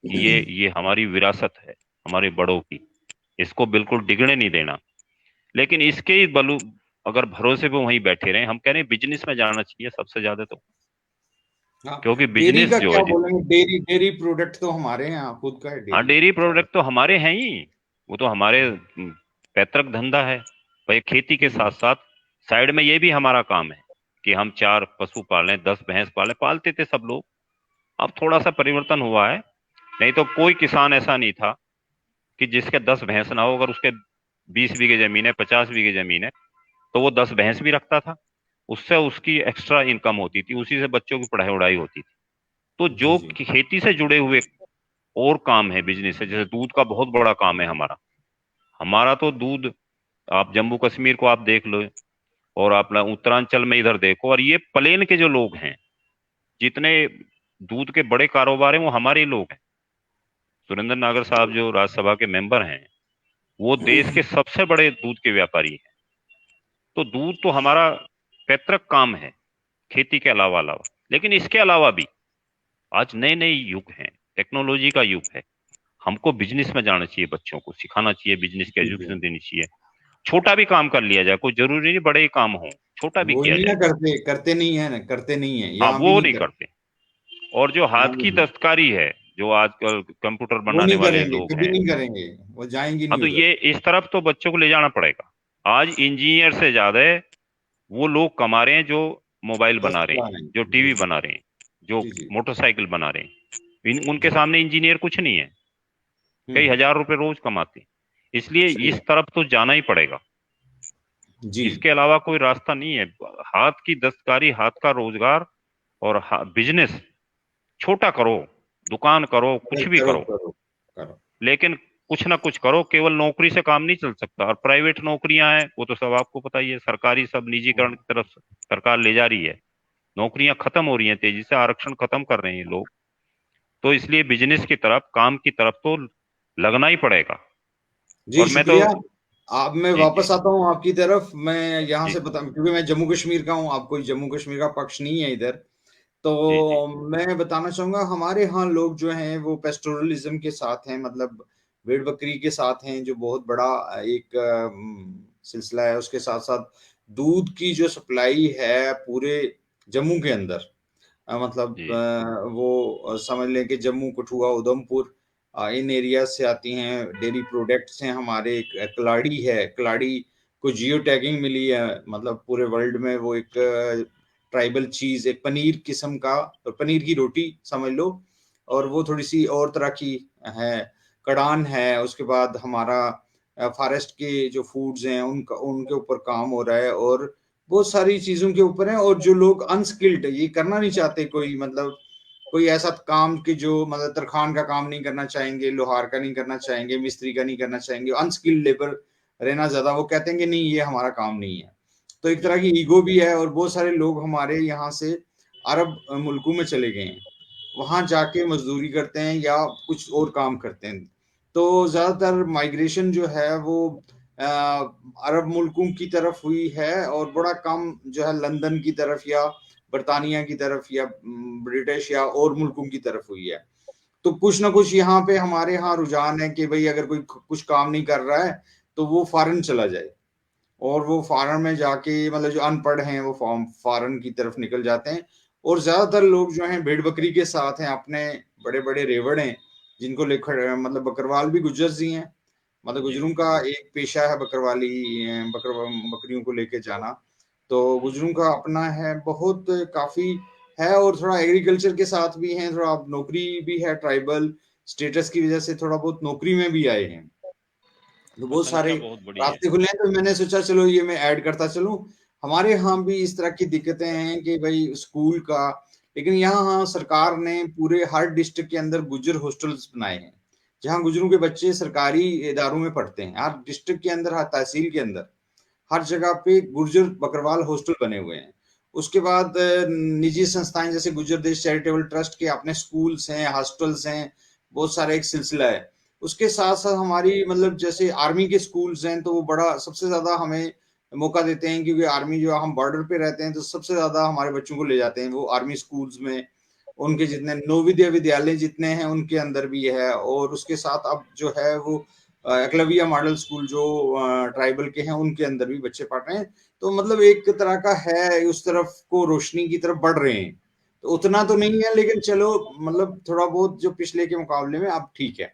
कि ये हमारी विरासत है, हमारे बड़ों की, इसको बिल्कुल डिगने नहीं देना। लेकिन इसके ही बलू अगर भरोसे पे वहीं बैठे रहे, हम कह रहे हैं बिजनेस में जाना चाहिए सबसे ज्यादा, तो हाँ, क्योंकि डेयरी बिजनेस का जो क्या है, बोलेंगे, डेयरी प्रोडक्ट तो हमारे यहाँ खुद का है हाँ, डेयरी। डेयरी प्रोडक्ट तो हमारे हैं ही, वो तो हमारे पैतृक धंधा है भाई। खेती के साथ साथ साइड में ये भी हमारा काम है कि हम 4 पशु पालें, 10 भैंस पालते थे सब लोग। अब थोड़ा सा परिवर्तन हुआ है, नहीं तो कोई किसान ऐसा नहीं था कि जिसके 10 भैंस ना हो। अगर उसके 20 बीघे जमीन है, 50 बीघे जमीन है, तो वो 10 भैंस भी रखता था, उससे उसकी एक्स्ट्रा इनकम होती थी, उसी से बच्चों की पढ़ाई उड़ाई होती थी। तो जी जो जी खेती से जुड़े हुए और काम है, बिजनेस है, जैसे दूध का बहुत बड़ा काम है हमारा। हमारा तो दूध, आप जम्मू कश्मीर को आप देख लो, और अपना उत्तरांचल में इधर देखो, और ये प्लेन के जो लोग हैं, जितने दूध के बड़े कारोबार हैं, वो हमारे ही लोग हैं। सुरेंद्र नागर साहब जो राज्यसभा के मेंबर हैं, वो देश के सबसे बड़े दूध के व्यापारी हैं। तो दूध तो हमारा पैतृक काम है, खेती के अलावा। लेकिन इसके अलावा भी आज नए नए युग हैं, टेक्नोलॉजी का युग है, हमको बिजनेस में जाना चाहिए, बच्चों को सिखाना चाहिए, बिजनेस की जी जी। एजुकेशन देनी चाहिए। छोटा भी काम कर लिया जाए, कोई जरूरी नहीं बड़े ही काम हो, छोटा भी वो किया नहीं ना जाए। करते नहीं है ना, करते नहीं है, हाँ, यहाँ भी वो नहीं नहीं करते। करते। और जो हाथ यहाँ भी की नहीं, दस्तकारी है, जो आजकल कंप्यूटर वो बनाने नहीं वाले करेंगे, लोग कभी हैं, नहीं करेंगे, वो जाएंगे हाँ, नहीं तो उधर। ये इस तरफ तो बच्चों को ले जाना पड़ेगा। आज इंजीनियर से ज्यादा वो लोग कमा रहे हैं जो मोबाइल बना पैसे रहे चला हैं, रहे हैं। जो जी टीवी जी बना रहे हैं, जो जी जी मोटरसाइकिल बना रहे हैं, उनके जी। सामने इंजीनियर कुछ नहीं है, कई हम्म, 1000 रुपए रोज कमाते हैं। इसलिए सही इस बात। तरफ तो जाना ही पड़ेगा, जी इसके अलावा कोई रास्ता नहीं है। हाथ की दस्तकारी, हाथ का रोजगार, और बिजनेस छोटा करो, दुकान करो, कुछ भी करो करो, करो करो। लेकिन कुछ ना कुछ करो। केवल नौकरी से काम नहीं चल सकता। और प्राइवेट नौकरियां हैं, वो तो सब आपको पता ही है, सरकारी सब निजीकरण की तरफ सरकार ले जा रही है, नौकरियां खत्म हो रही हैं तेजी से, आरक्षण खत्म कर रहे हैं ये लोग। तो इसलिए बिजनेस की तरफ, काम की तरफ तो लगना ही पड़ेगा। जी और मैं तो, शुक्रिया। आप, मैं जी जी वापस आता हूँ आपकी तरफ। मैं यहाँ जी से बता, क्योंकि मैं जम्मू कश्मीर का हूँ, आप कोई जम्मू कश्मीर का पक्ष नहीं है इधर। जी जी तो मैं बताना चाहूंगा, हमारे यहाँ लोग जो हैं वो पेस्टोरलिज्म के साथ हैं, मतलब भेड़ बकरी के साथ हैं, जो बहुत बड़ा एक सिलसिला है। उसके साथ साथ दूध की जो सप्लाई है पूरे जम्मू के अंदर, मतलब जी वो समझ लें कि जम्मू, कठुआ, उधमपुर, इन एरिया से आती हैं। डेयरी प्रोडक्ट्स हैं हमारे। एक कलाड़ी है, कलाड़ी को जियो टैगिंग मिली है, मतलब पूरे वर्ल्ड में वो एक ट्राइबल चीज, एक पनीर किस्म का, पनीर की रोटी समझ लो, और वो थोड़ी सी और तरह की है। कड़ान है। उसके बाद हमारा फॉरेस्ट के जो फूड्स हैं उनका, उनके ऊपर काम हो रहा है, और बहुत सारी चीजों के ऊपर है। और जो लोग अनस्किल्ड, ये करना नहीं चाहते, कोई मतलब कोई ऐसा काम कि जो मतलब तरखान का काम नहीं करना चाहेंगे, लोहार का नहीं करना चाहेंगे, मिस्त्री का नहीं करना चाहेंगे, अनस्किल्ड लेबर रहना ज्यादा, वो कहते हैं कि नहीं ये हमारा काम नहीं है। तो एक तरह की ईगो भी है। और बहुत सारे लोग हमारे यहाँ से अरब मुल्कों में चले गए हैं, वहां जाके मजदूरी करते हैं या कुछ और काम करते हैं। तो ज्यादातर माइग्रेशन जो है वो अरब मुल्कों की तरफ हुई है, और बड़ा कम जो है लंदन की तरफ या बरतानिया की तरफ या ब्रिटिश या और मुल्कों की तरफ हुई है। तो कुछ ना कुछ यहाँ पे हमारे यहाँ रुझान है कि भाई अगर कोई कुछ काम नहीं कर रहा है तो वो फॉरेन चला जाए, और वो फॉरेन में जाके मतलब जो अनपढ़ हैं वो फॉरेन की तरफ निकल जाते हैं। और ज्यादातर लोग जो हैं भेड़ बकरी के साथ हैं, अपने बड़े बड़े रेवड़ हैं जिनको लेकर, मतलब बकरवाल भी गुज्जर जी हैं, मतलब गुजरों का एक पेशा है बकरवाली, बकरियों को लेके जाना। तो गुजरों का अपना है, बहुत काफी है, और थोड़ा एग्रीकल्चर के साथ भी हैं, थोड़ा नौकरी भी है, ट्राइबल स्टेटस की वजह से थोड़ा बहुत नौकरी में भी आए हैं। तो बहुत सारे बहुत बड़ी है। रास्ते खुले हैं, तो मैंने सोचा चलो ये मैं ऐड करता चलूं। हमारे यहाँ भी इस तरह की दिक्कतें हैं कि भाई स्कूल का, लेकिन यहाँ सरकार ने पूरे हर डिस्ट्रिक्ट के अंदर गुज्जर हॉस्टल्स बनाए हैं, जहाँ गुज्जरों के बच्चे सरकारी इदारों में पढ़ते हैं। हर डिस्ट्रिक्ट के अंदर, हर तहसील के अंदर, हर जगह पे गुर्जर बकरवाल हॉस्टल बने हुए हैं। उसके बाद निजी संस्थाएं जैसे गुर्जर देश चैरिटेबल ट्रस्ट के अपने स्कूल्स हैं, हॉस्टल्स हैं, बहुत सारा एक सिलसिला है। उसके साथ साथ हमारी मतलब जैसे आर्मी के स्कूल्स हैं, तो वो बड़ा सबसे ज्यादा हमें मौका देते हैं, क्योंकि आर्मी जो हम बॉर्डर पे रहते हैं तो सबसे ज्यादा हमारे बच्चों को ले जाते हैं वो आर्मी स्कूल्स में। उनके जितने नवोदय विद्यालय जितने हैं उनके अंदर भी है, और उसके साथ अब जो है वो एकलव्य मॉडल स्कूल जो ट्राइबल के हैं उनके अंदर भी बच्चे पढ़ रहे हैं। तो मतलब एक तरह का है, उस तरफ को रोशनी की तरफ बढ़ रहे हैं। तो उतना तो नहीं है, लेकिन चलो मतलब थोड़ा बहुत जो पिछले के मुकाबले में अब ठीक है।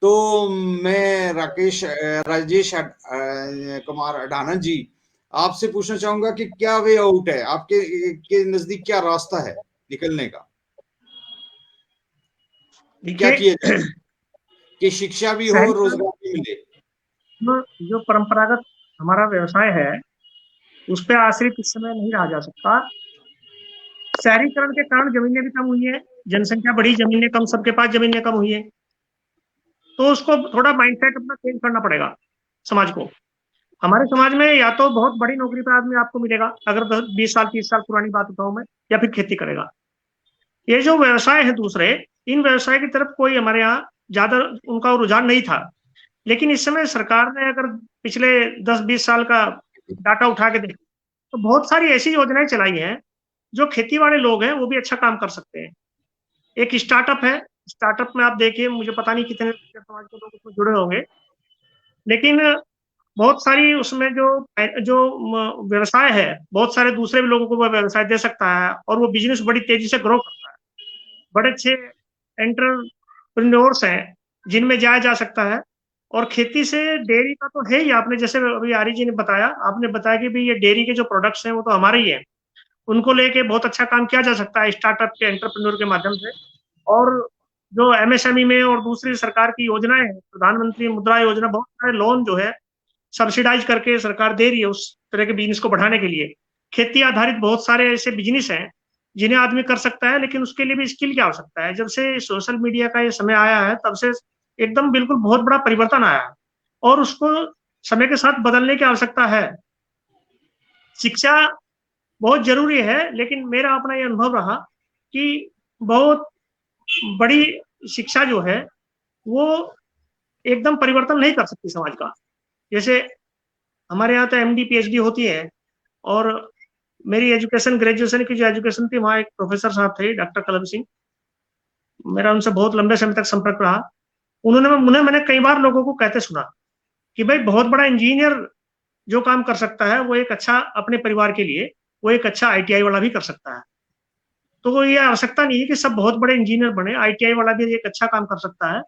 तो मैं राजेश कुमार अडाना जी, आपसे पूछना चाहूंगा कि क्या वे आउट है आपके नजदीक, क्या रास्ता है निकलने का, क्या देखिए, किया जाए कि शिक्षा भी हो, शहरीकरण रोजगार भी मिले। जो परंपरागत हमारा व्यवसाय है उस पर आश्रित इस समय नहीं रहा जा सकता। शहरीकरण के कारण जमीनें भी कम हुई है, जनसंख्या बढ़ी, जमीनें कम, सबके पास जमीनें कम हुई है। तो उसको थोड़ा माइंडसेट अपना चेंज करना पड़ेगा समाज को। हमारे समाज में या तो बहुत बड़ी नौकरी पर आदमी आपको मिलेगा, अगर 20 साल 30 साल पुरानी बात बताऊं मैं, या फिर खेती करेगा। ये जो व्यवसाय है दूसरे, इन व्यवसाय की तरफ कोई हमारे यहाँ ज्यादा उनका रुझान नहीं था। लेकिन इस समय सरकार ने अगर पिछले 10-20 साल का डाटा उठा के देखें तो बहुत सारी ऐसी योजनाएं चलाई हैं जो खेती वाले लोग हैं वो भी अच्छा काम कर सकते हैं। एक स्टार्टअप है, स्टार्टअप में आप देखिए, मुझे पता नहीं कितने समाज के लोग उसमें जुड़े होंगे, लेकिन बहुत सारी उसमें जो जो व्यवसाय है, बहुत सारे दूसरे भी लोगों को वो व्यवसाय दे सकता है, और वो बिजनेस बड़ी तेजी से ग्रो करता है। बड़े अच्छे एंटरप्रेन्योर्स हैं जिनमें जाया जा सकता है। और खेती से डेयरी का तो है ही, आपने जैसे अभी आर्य जी ने बताया, आपने बताया कि भाई ये डेयरी के जो प्रोडक्ट्स हैं वो तो हमारे ही हैं, उनको लेके बहुत अच्छा काम किया जा सकता है स्टार्टअप के, एंटरप्रेन्योर के माध्यम से। और जो एमएसएमई में और दूसरी सरकार की योजनाएं हैं, प्रधानमंत्री मुद्रा योजना, बहुत सारे लोन जो है सब्सिडाइज करके सरकार दे रही है उस तरह के बिजनेस को बढ़ाने के लिए। खेती आधारित बहुत सारे ऐसे बिजनेस हैं जिन्हें आदमी कर सकता है, लेकिन उसके लिए भी स्किल की आवश्यकता है। जब से सोशल मीडिया का ये समय आया है तब से एकदम बिल्कुल बहुत बड़ा परिवर्तन आया है, और उसको समय के साथ बदलने की आवश्यकता है। शिक्षा बहुत जरूरी है, लेकिन मेरा अपना ये अनुभव रहा कि बहुत बड़ी शिक्षा जो है वो एकदम परिवर्तन नहीं कर सकती समाज का। जैसे हमारे यहाँ तो एमडी पीएचडी होती है, और मेरी एजुकेशन, ग्रेजुएशन की जो एजुकेशन थी, वहाँ एक प्रोफेसर साहब थे डॉक्टर कलम सिंह, मेरा उनसे बहुत लंबे समय तक संपर्क रहा। उन्हें मैंने कई बार लोगों को कहते सुना कि भाई बहुत बड़ा इंजीनियर जो काम कर सकता है वो एक अच्छा अपने परिवार के लिए वो एक अच्छा आईटीआई वाला भी कर सकता है। तो ये आवश्यकता नहीं है कि सब बहुत बड़े इंजीनियर बने, आईटीआई वाला भी एक अच्छा काम कर सकता है।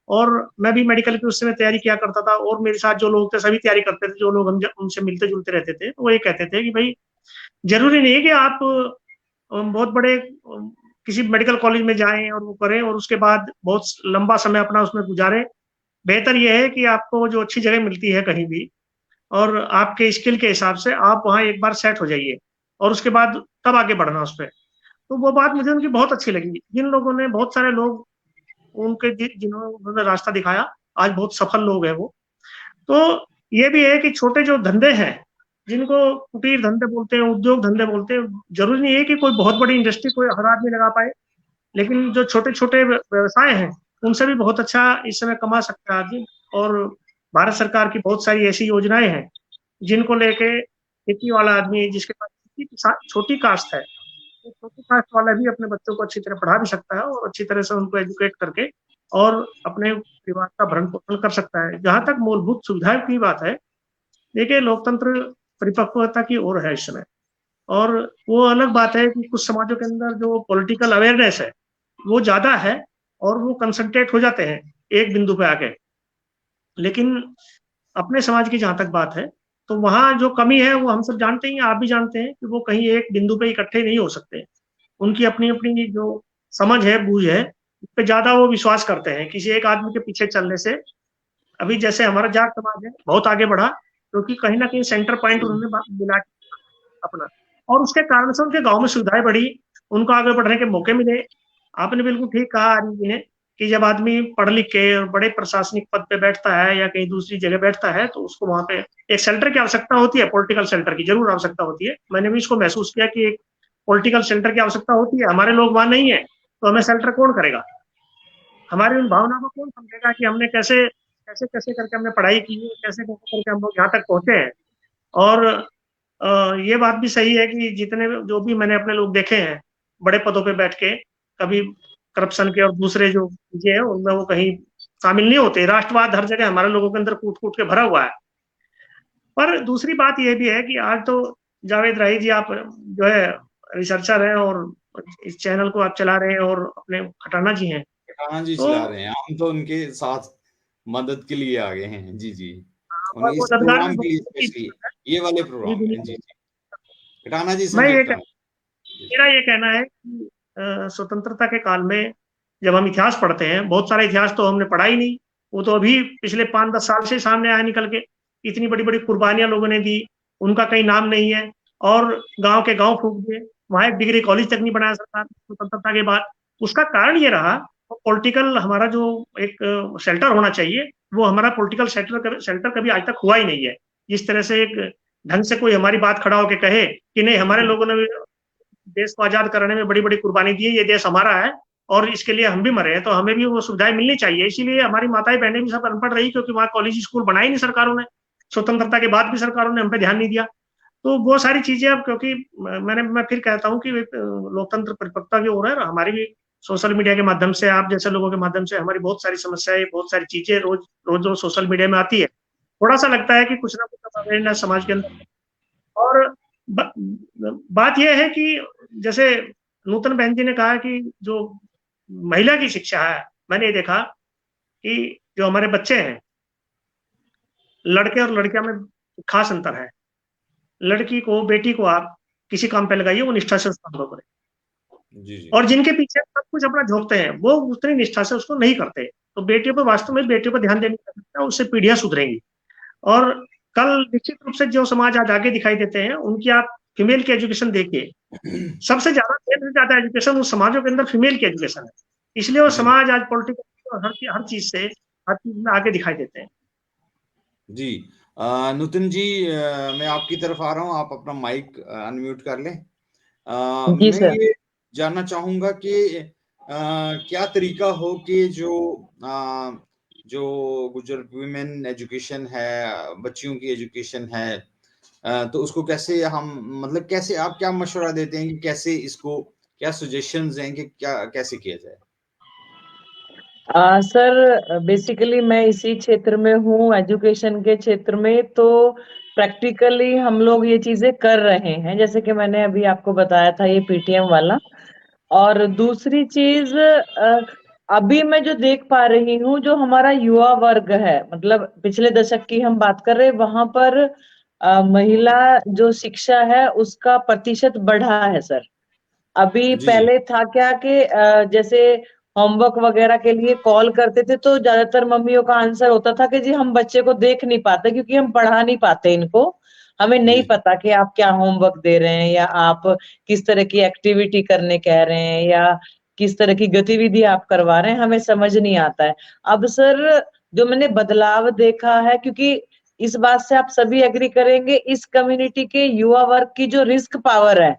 और मैं भी मेडिकल की उस समय तैयारी किया करता था, और मेरे साथ जो लोग थे सभी तैयारी करते थे, जो लोग हम उनसे मिलते जुलते रहते थे, वो ये कहते थे कि भाई जरूरी नहीं है कि आप बहुत बड़े किसी मेडिकल कॉलेज में जाएं और वो करें और उसके बाद बहुत लंबा समय अपना उसमें गुजारें। बेहतर यह है कि आपको जो अच्छी जगह मिलती है कहीं भी, और आपके स्किल के हिसाब से आप वहाँ एक बार सेट हो जाइए, और उसके बाद तब आगे बढ़ना उस पर। तो वो बात मुझे उनकी बहुत अच्छी लगी। जिन लोगों ने, बहुत सारे लोग उनके जिन्होंने रास्ता दिखाया, आज बहुत सफल लोग हैं वो। तो ये भी है कि छोटे जो धंधे हैं, जिनको कुटीर धंधे बोलते हैं, उद्योग धंधे बोलते हैं, जरूरी नहीं है कि कोई बहुत बड़ी इंडस्ट्री कोई हर आदमी लगा पाए, लेकिन जो छोटे छोटे व्यवसाय हैं उनसे भी बहुत अच्छा इस समय कमा सकता है आदमी। और भारत सरकार की बहुत सारी ऐसी योजनाएं हैं जिनको लेके खेती वाला आदमी जिसके पास छोटी काश्त है तो छोटी कास्ट वाला भी अपने बच्चों को अच्छी तरह पढ़ा भी सकता है और अच्छी तरह से उनको एजुकेट करके और अपने परिवार का भरण पोषण कर सकता है। जहाँ तक मूलभूत सुविधाओं की बात है, देखिए लोकतंत्र परिपक्वता की ओर है इस समय, और वो अलग बात है कि कुछ समाजों के अंदर जो पॉलिटिकल अवेयरनेस है वो ज्यादा है और वो कंसंट्रेट हो जाते हैं एक बिंदु पे आके। लेकिन अपने समाज की जहां तक बात है, तो वहां जो कमी है वो हम सब जानते ही हैं, आप भी जानते हैं कि वो कहीं एक बिंदु पे इकट्ठे नहीं हो सकते। उनकी अपनी अपनी जो समझ है, बूझ है, उस पे ज्यादा वो विश्वास करते हैं किसी एक आदमी के पीछे चलने से। अभी जैसे हमारा जाट समाज है बहुत आगे बढ़ा, क्योंकि कहीं ना कहीं सेंटर पॉइंट उन्होंने मिला अपना, और उसके कारण से उनके गांव में सुविधाएं बढ़ी, उनको आगे बढ़ने के मौके मिले। आपने बिल्कुल ठीक कहा आर्य जी ने कि जब आदमी पढ़ लिख के और बड़े प्रशासनिक पद पे बैठता है या कहीं दूसरी जगह बैठता है, तो उसको वहां पे एक शेल्टर की आवश्यकता होती है, पॉलिटिकल शेल्टर की जरूर आवश्यकता होती है। मैंने भी इसको महसूस किया कि एक पॉलिटिकल शेल्टर की आवश्यकता होती है। हमारे लोग वहां नहीं है तो हमें शेल्टर कौन करेगा? हमारी उन भावना को कौन समझेगा कि हमने कैसे कैसे कैसे करके हमने पढ़ाई की है, कैसे कैसे करके हम लोग यहाँ तक पहुंचे हैं। और ये बात भी सही है कि जितने जो भी मैंने अपने लोग देखे हैं बड़े पदों पे बैठ के, कभी करप्शन के और दूसरे जो चीजें हैं उनमें वो कहीं शामिल नहीं होते। राष्ट्रवाद हर जगह हमारे लोगों के अंदर कूट कूट के भरा हुआ है। पर दूसरी बात ये भी है कि आज तो जावेद राही जी, आप जो है रिसर्चर हैं और इस चैनल को आप चला रहे हैं, और अपने खटाना जी हैं, हाँ जी, तो चला रहे हैं हम, तो उनके साथ मदद के लिए आ गए हैं। जी जी, वो उन्हें इस मददगार भी प्रोग्राम के लिए बहुत की स्पेशली, जरूरत है। ये वाले ये प्रोग्राम में। दुनिया जी में जी, राणा जी मैं ये संक्षिप्त में। जी मेरा ये कहना है कि स्वतंत्रता के काल में जब हम इतिहास पढ़ते हैं, बहुत सारा इतिहास तो हमने पढ़ा ही नहीं, वो तो अभी पिछले 5-10 साल से सामने आया निकल के। इतनी बड़ी बड़ी कुर्बानियां लोगों ने दी, उनका कहीं नाम नहीं है, और गांव के गांव फूंक दिए। वहां एक डिग्री कॉलेज तक नहीं बनाया सरकार स्वतंत्रता के बाद। उसका कारण ये रहा, पॉलिटिकल हमारा जो एक शेल्टर होना चाहिए, वो हमारा पॉलिटिकल शेल्टर कभी आज तक हुआ ही नहीं है। जिस तरह से एक ढंग से कोई हमारी बात खड़ा होकर कहे कि नहीं, हमारे लोगों ने देश को आजाद कराने में बड़ी बड़ी कुर्बानी दी है, ये देश हमारा है और इसके लिए हम भी मरे हैं, तो हमें भी वो सुविधाएं मिलनी चाहिए। इसीलिए हमारी माताएं बहनें भी सब अनपढ़ रही, क्योंकि वहाँ कॉलेज स्कूल बनाए नहीं सरकारों ने। स्वतंत्रता के बाद भी सरकारों ने हम पे ध्यान नहीं दिया। तो वो सारी चीजें अब, क्योंकि मैं फिर कहता हूँ कि लोकतंत्र परिपक्वता की ओर है, और हमारी भी सोशल मीडिया के माध्यम से, आप जैसे लोगों के माध्यम से हमारी बहुत सारी समस्याएं, बहुत सारी चीजें रोज रोज रोज सोशल मीडिया में आती है। थोड़ा सा लगता है कि कुछ ना कुछ अवेयरनेस समाज के अंदर। और ब, बात यह है कि जैसे नूतन बहन जी ने कहा कि जो महिला की शिक्षा है, मैंने ये देखा कि जो हमारे बच्चे हैं, लड़के और लड़कियां में खास अंतर है। लड़की को, बेटी को आप किसी काम पे लगाइए, वो निष्ठा से उस काम को करे, जी जी। और जिनके पीछे सब कुछ अपना झोंकते हैं वो उतनी निष्ठा से उसको नहीं करते। तो बेटियों पर, वास्तव में बेटियों पर ध्यान देने की आवश्यकता है, उससे पीढ़ियां सुधरेंगी। और कल निश्चित रूप से जो समाज आज आगे दिखाई देते हैं, उनकी आप फीमेल की एजुकेशन देखिए, सबसे ज्यादा एजुकेशन उस समाजों के अंदर फीमेल की एजुकेशन है। इसलिए वो जी समाज आज पॉलिटिकल हर चीज में आगे दिखाई देते हैं। जी। नुतन जी, मैं आपकी तरफ आ रहा हूँ, आप अपना माइक अनम्यूट कर लें। जी मैं सर। ये जानना चाहूंगा कि क्या तरीका हो कि जो गुजर विमेन एजुकेशन है, बच्चियों की एजुकेशन है, तो उसको कैसे हम, मतलब कैसे आप क्या मशवरा देते हैं कि कैसे इसको, क्या सजेशंस हैं कि क्या कैसे किया जाए? सर बेसिकली मैं इसी क्षेत्र में हूँ, एजुकेशन के क्षेत्र में। तो प्रैक्टिकली हम लोग ये चीजें कर रहे हैं, जैसे कि मैंने अभी आपको बताया था ये पीटीएम वाला। और दूसरी चीज, अभी मैं जो देख पा रही हूँ, जो हमारा युवा वर्ग है, मतलब पिछले दशक की हम बात कर रहे हैं, वहां पर महिला जो शिक्षा है उसका प्रतिशत बढ़ा है सर। अभी जी जी पहले था क्या कि जैसे होमवर्क वगैरह के लिए कॉल करते थे तो ज्यादातर मम्मियों का आंसर होता था कि जी हम बच्चे को देख नहीं पाते, क्योंकि हम पढ़ा नहीं पाते इनको, हमें नहीं जी पता कि आप क्या होमवर्क दे रहे हैं, या आप किस तरह की एक्टिविटी करने कह रहे हैं, या किस तरह की गतिविधि आप करवा रहे हैं, हमें समझ नहीं आता है। अब सर जो मैंने बदलाव देखा है, क्योंकि इस बात से आप सभी एग्री करेंगे, इस कम्युनिटी के युवा वर्ग की जो रिस्क पावर है,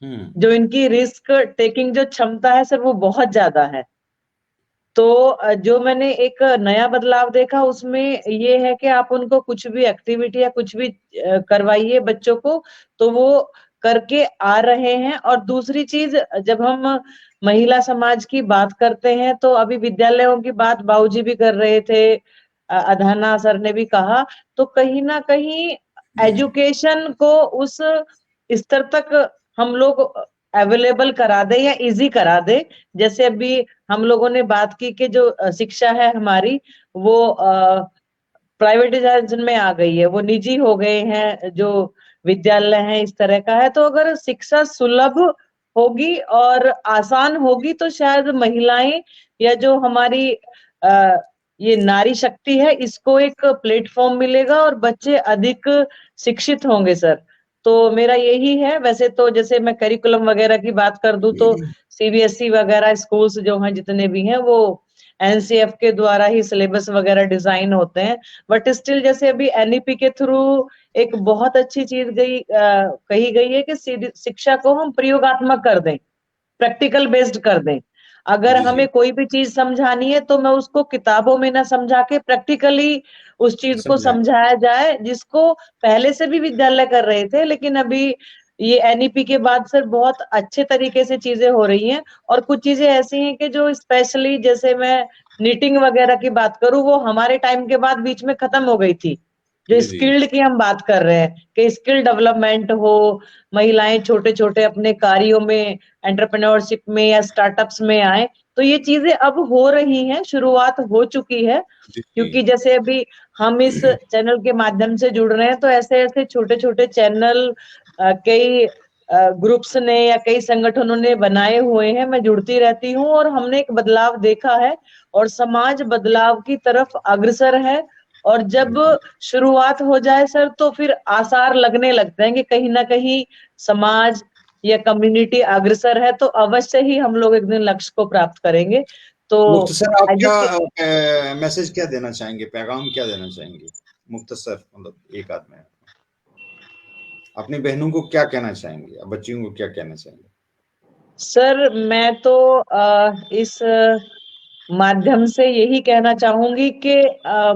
जो इनकी रिस्क टेकिंग जो क्षमता है सर, वो बहुत ज्यादा है। तो जो मैंने एक नया बदलाव देखा उसमें ये है कि आप उनको कुछ भी एक्टिविटी या कुछ भी करवाइए बच्चों को, तो वो करके आ रहे हैं। और दूसरी चीज, जब हम महिला समाज की बात करते हैं तो अभी विद्यालयों की बात बाबूजी भी कर रहे थे, अधाना सर ने भी कहा, तो कहीं ना कहीं एजुकेशन को उस स्तर तक हम लोग अवेलेबल करा दे या इजी करा दे। जैसे अभी हम लोगों ने बात की कि जो शिक्षा है हमारी वो प्राइवेटाइजेशन में आ गई है, वो निजी हो गए हैं जो विद्यालय हैं, इस तरह का है। तो अगर शिक्षा सुलभ होगी और आसान होगी तो शायद महिलाएं या जो हमारी ये नारी शक्ति है इसको एक प्लेटफॉर्म मिलेगा और बच्चे अधिक शिक्षित होंगे सर। तो मेरा यही है। वैसे तो जैसे मैं करिकुलम वगैरह की बात कर दूं तो सीबीएसई वगैरह स्कूल्स जो हैं जितने भी हैं वो एनसीएफ के द्वारा ही सिलेबस वगैरह डिजाइन होते हैं, बट स्टिल जैसे अभी एनईपी के थ्रू एक बहुत अच्छी चीज कही गई है कि शिक्षा को हम प्रयोगात्मक कर दें, प्रैक्टिकल बेस्ड कर दें। अगर हमें कोई भी चीज समझानी है तो मैं उसको किताबों में ना समझा के प्रैक्टिकली उस चीज को समझाया जाए, जिसको पहले से भी विद्यालय कर रहे थे, लेकिन अभी ये एनईपी के बाद सर बहुत अच्छे तरीके से चीजें हो रही हैं। और कुछ चीजें ऐसी हैं कि जो स्पेशली जैसे मैं नीटिंग वगैरह की बात करूं, वो हमारे टाइम के बाद बीच में खत्म हो गई थी। जो स्किल्ड की हम बात कर रहे हैं कि स्किल डेवलपमेंट हो, महिलाएं छोटे छोटे अपने कार्यों में, एंटरप्रेन्योरशिप में या स्टार्टअप्स में आए, तो ये चीजें अब हो रही हैं, शुरुआत हो चुकी है। क्योंकि जैसे अभी हम इस चैनल के माध्यम से जुड़ रहे हैं तो ऐसे ऐसे छोटे छोटे चैनल कई ग्रुप्स ने या कई संगठनों ने बनाए हुए हैं, मैं जुड़ती रहती हूँ और हमने एक बदलाव देखा है और समाज बदलाव की तरफ अग्रसर है। और जब शुरुआत हो जाए सर तो फिर आसार लगने लगते हैं कि कहीं ना कहीं समाज या कम्युनिटी अग्रसर है, तो अवश्य ही हम लोग एक दिन लक्ष्य को प्राप्त करेंगे। तो मुख्तसर आप क्या मैसेज क्या देना चाहेंगे, पैगाम क्या देना चाहेंगे मुख्तसर, मतलब एक आदमी अपनी बहनों को क्या कहना चाहेंगे, बच्चियों को क्या कहना चाहेंगे? सर मैं तो इस माध्यम से यही कहना चाहूंगी कि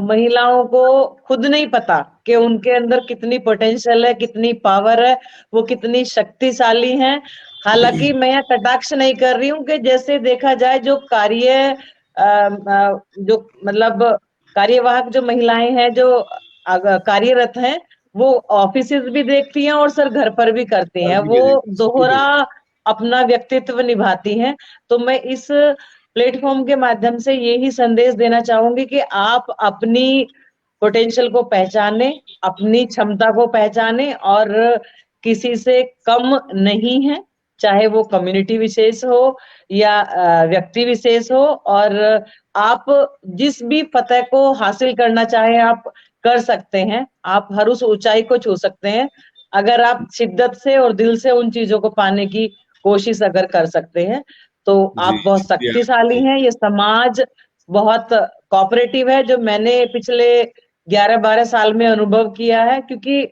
महिलाओं को खुद नहीं पता कि उनके अंदर कितनी पोटेंशियल है, कितनी पावर है, वो कितनी शक्तिशाली हैं। हालांकि मैं यहाँ कटाक्ष नहीं कर रही हूँ कि जैसे देखा जाए जो जो मतलब कार्यवाहक जो महिलाएं हैं जो कार्यरत हैं वो ऑफिसेज भी देखती हैं और सर घर पर भी करती हैं, वो दोहरा अपना व्यक्तित्व निभाती हैं। तो मैं इस प्लेटफॉर्म के माध्यम से यही संदेश देना चाहूंगी कि आप अपनी पोटेंशियल को पहचाने, अपनी क्षमता को पहचाने और किसी से कम नहीं है, चाहे वो कम्युनिटी विशेष हो या व्यक्ति विशेष हो। और आप जिस भी फतह को हासिल करना चाहे आप कर सकते हैं, आप हर उस ऊंचाई को छू सकते हैं अगर आप शिद्दत से और दिल से उन चीजों को पाने की कोशिश अगर कर सकते हैं। तो आप बहुत शक्तिशाली हैं, ये समाज बहुत कोऑपरेटिव है, जो मैंने पिछले 11-12 साल में अनुभव किया है। क्योंकि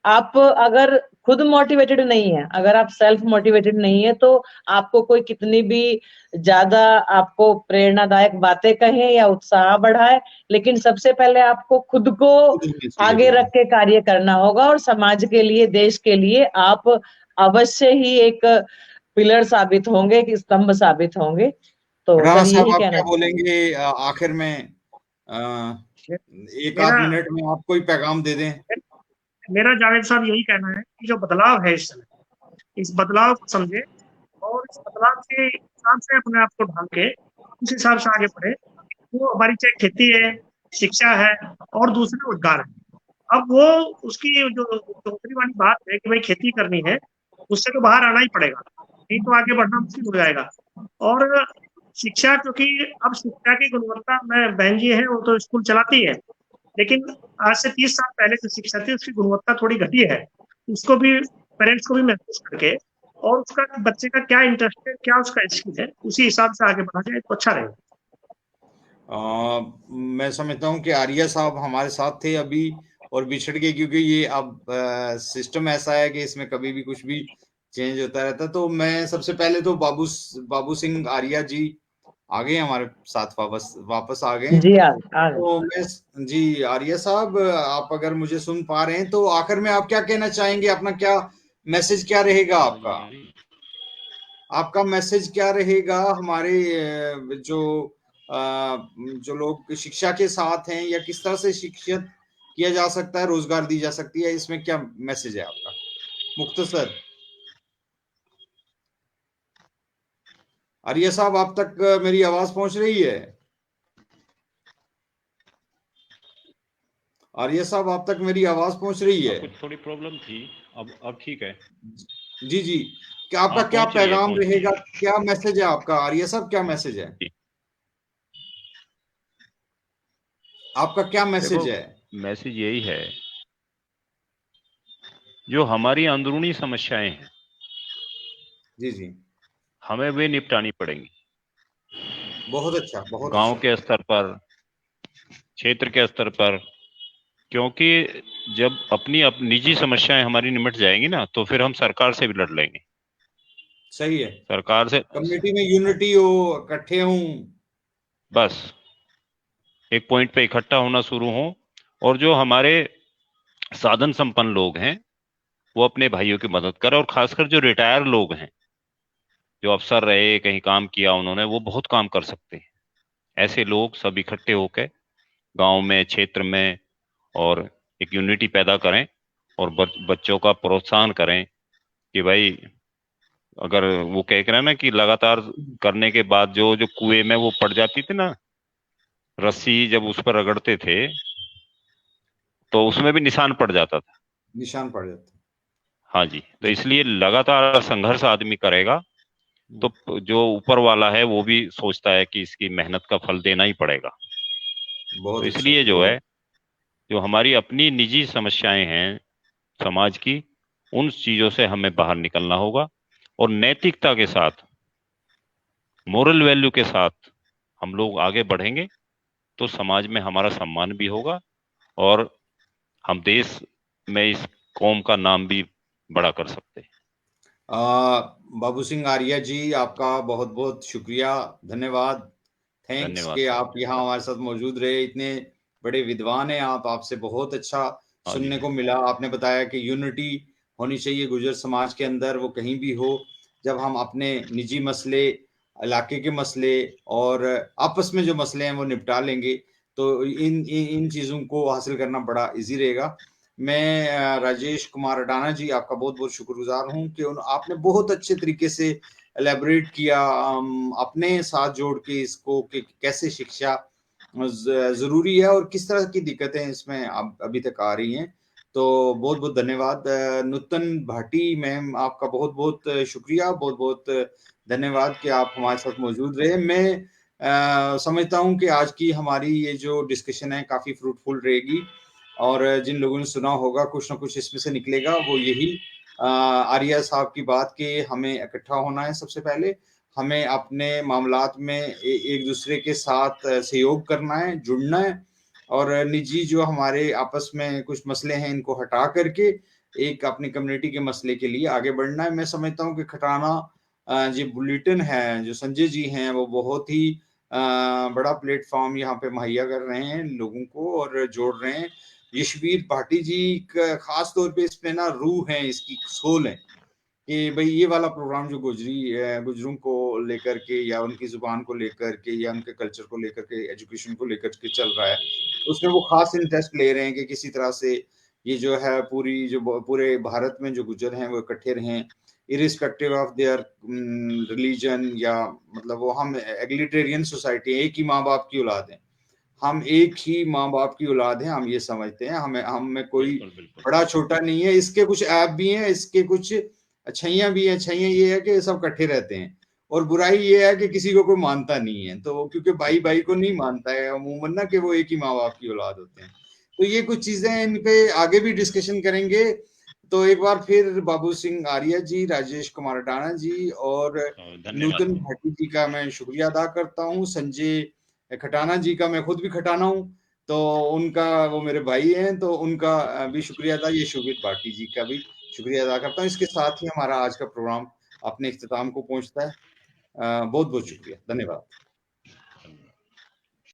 आप अगर खुद मोटिवेटेड नहीं है, अगर आप सेल्फ मोटिवेटेड नहीं है, तो आपको कोई कितनी भी ज्यादा आपको प्रेरणादायक बातें कहे या उत्साह बढ़ाए, लेकिन सबसे पहले आपको खुद को आगे रख के कार्य करना होगा और समाज के लिए, देश के लिए आप अवश्य ही एक पिलर साबित होंगे, एक स्तंभ साबित होंगे। तो सर यही कहना क्या बोलेंगे आखिर में, एक आध मिनट में आप कोई पैगाम दे दें। मेरा जावेद साहब यही कहना है कि जो बदलाव है इस समय, इस बदलाव को समझे और इस बदलाव के हिसाब से अपने आप को ढाल के उस हिसाब से आगे बढ़े। वो हमारी चाहे खेती है, शिक्षा है और दूसरे रोजगार है। अब वो उसकी जो दूसरी वाली बात है कि भाई खेती करनी है, उससे तो बाहर आना ही पड़ेगा, नहीं तो आगे बढ़ना मुश्किल हो जाएगा। और शिक्षा, क्योंकि अब शिक्षा की गुणवत्ता, मैं बहन जी है वो तो स्कूल चलाती है, लेकिन आज से 30 साल पहले जो शिक्षा थी उसकी गुणवत्ता थोड़ी घटी है। उसको भी, पेरेंट्स को भी महसूस करके और उसका बच्चे का क्या इंटरेस्ट है, क्या उसका स्किल है, उसी हिसाब से आगे बढ़ा जाए तो अच्छा रहेगा। मैं समझता हूँ कि आर्या साहब हमारे साथ थे अभी और बिछड़ गए, क्योंकि ये अब सिस्टम ऐसा है कि इसमें कभी भी कुछ भी चेंज होता रहता। तो मैं सबसे पहले तो बाबू सिंह आर्या जी आ गए हमारे साथ, वापस आ गए जी। तो मैं जी आर्या साहब, आप अगर मुझे सुन पा रहे हैं तो आखिर में आप क्या कहना चाहेंगे, अपना क्या मैसेज क्या रहेगा आपका? आपका मैसेज क्या रहेगा हमारे जो लोग शिक्षा के साथ हैं, या किस तरह से शिक्षित किया जा सकता है, रोजगार दी जा सकती है, इसमें क्या मैसेज है आपका मुख्तसर? आर्य साहब, आप तक मेरी आवाज पहुंच रही है? आर्य साहब, आप तक मेरी आवाज पहुंच रही है? कुछ थोड़ी प्रॉब्लम थी, अब ठीक है। जी जी, क्या आपका क्या पहुंच रही है, पैगाम पहुंच रही रहेगा, है। क्या मैसेज है आपका आर्य साहब, क्या मैसेज है जी। आपका, क्या देखो, मैसेज है? मैसेज यही है, जो हमारी अंदरूनी समस्याएं हैं जी जी, हमें वे निपटानी पड़ेंगी, बहुत अच्छा, बहुत गांव अच्छा। के स्तर पर, क्षेत्र के स्तर पर। क्योंकि जब अपनी निजी समस्याएं हमारी निमट जाएंगी ना, तो फिर हम सरकार से भी लड़ लेंगे। सही है, सरकार से कम्युनिटी में यूनिटी हो, इकट्ठे हों। बस एक पॉइंट पे इकट्ठा होना शुरू हो, और जो हमारे साधन संपन्न लोग हैं वो अपने भाइयों की मदद करें, और खासकर जो रिटायर लोग हैं, जो अफसर रहे, कहीं काम किया उन्होंने, वो बहुत काम कर सकते हैं। ऐसे लोग सब इकट्ठे होकर गांव में, क्षेत्र में, और एक यूनिटी पैदा करें, और बच्चों का प्रोत्साहन करें कि भाई, अगर वो कह रहे हैं ना कि लगातार करने के बाद जो जो कुएं में वो पड़ जाती थी ना, रस्सी जब उस पर रगड़ते थे तो उसमें भी निशान पड़ जाता था। निशान पड़ जाते हाँ जी, तो जी। इसलिए लगातार संघर्ष आदमी करेगा तो जो ऊपर वाला है वो भी सोचता है कि इसकी मेहनत का फल देना ही पड़ेगा। तो बहुत अच्छा इसलिए जी, जो बहुत। है, जो हमारी अपनी निजी समस्याएं हैं समाज की, उन चीजों से हमें बाहर निकलना होगा, और नैतिकता के साथ, मोरल वैल्यू के साथ हम लोग आगे बढ़ेंगे तो समाज में हमारा सम्मान भी होगा, और हम देश में इस कौम का नाम भी बड़ा कर सकते हैं। बाबू सिंह आर्य जी, आपका बहुत बहुत शुक्रिया, धन्यवाद, थैंक्स धन्यवाद कि सर, आप यहाँ धन्यवाद। हमारे साथ मौजूद रहे। इतने बड़े विद्वान हैं आप, आपसे बहुत अच्छा हाँ जी। सुनने को मिला। आपने बताया कि यूनिटी होनी चाहिए गुर्जर समाज के अंदर, वो कहीं भी हो। जब हम अपने निजी मसले, इलाके के मसले और आपस में जो मसले हैं वो निपटा लेंगे, तो इन चीज़ों को हासिल करना बड़ा ईजी रहेगा। मैं राजेश कुमार अडाना जी, आपका बहुत बहुत शुक्रगुजार हूँ कि आपने बहुत अच्छे तरीके से एलेबरेट किया, अपने साथ जोड़ के इसको कि कैसे शिक्षा जरूरी है और किस तरह की दिक्कतें इसमें अभी तक आ रही हैं। तो बहुत बहुत धन्यवाद। नूतन भाटी मैम, आपका बहुत बहुत शुक्रिया, बहुत बहुत धन्यवाद कि आप हमारे साथ मौजूद रहे। मैं समझता हूँ कि आज की हमारी ये जो डिस्कशन है काफी फ्रूटफुल रहेगी, और जिन लोगों ने सुना होगा कुछ ना कुछ इसमें से निकलेगा। वो यही आर्या साहब की बात कि हमें इकट्ठा होना है, सबसे पहले हमें अपने मामलात में एक दूसरे के साथ सहयोग करना है, जुड़ना है, और निजी जो हमारे आपस में कुछ मसले हैं इनको हटा करके एक अपनी कम्युनिटी के मसले के लिए आगे बढ़ना है। मैं समझता हूँ कि खटाना जो बुलेटिन है, जो संजय जी हैं, वो बहुत ही बड़ा प्लेटफॉर्म यहाँ पे मुहैया कर रहे हैं लोगों को और जोड़ रहे हैं। यशवीर भाटी जी का खास तौर पे इसमें ना रूह है, इसकी सोल है कि भाई ये वाला प्रोग्राम जो गुजरों को लेकर के या उनकी जुबान को लेकर के या उनके कल्चर को लेकर के, एजुकेशन को लेकर के चल रहा है, उसमें वो खास इंटरेस्ट ले रहे हैं कि किसी तरह से ये जो है पूरे भारत में जो गुजर हैं वो इकट्ठे रहें, इरिस्पेक्टिव ऑफ देयर रिलीजन, या मतलब वो हम एग्लिटेरियन सोसाइटी, एक ही माँ बाप की औलाद है, हम एक ही माँ बाप की औलाद हैं, हम ये समझते हैं, हम में कोई बिल्कुल बिल्कुल। बड़ा छोटा नहीं है। इसके कुछ ऐप भी हैं, इसके कुछ अच्छाइयाँ भी हैं। अच्छाइयाँ ये है कि सब इकट्ठे रहते हैं, और बुराई ये है कि किसी को कोई मानता नहीं है, तो क्योंकि भाई भाई को नहीं मानता है अमूमन ना, कि वो एक ही माँ बाप की औलाद होते हैं। तो ये कुछ चीजें इन पे आगे भी डिस्कशन करेंगे। तो एक बार फिर बाबू सिंह आर्य जी, राजेश कुमार अडाना जी और नूतन धन्यवाद। भाटी जी का मैं शुक्रिया अदा करता हूँ। संजय खटाना जी का मैं खुद भी खटाना हूँ, तो उनका, वो मेरे भाई हैं, तो उनका भी शुक्रिया अदा, ये शोभित भाटी जी का भी शुक्रिया अदा करता हूँ। इसके साथ ही हमारा आज का प्रोग्राम अपने इख्तिताम को पहुंचता है। बहुत बहुत जी। शुक्रिया, धन्यवाद।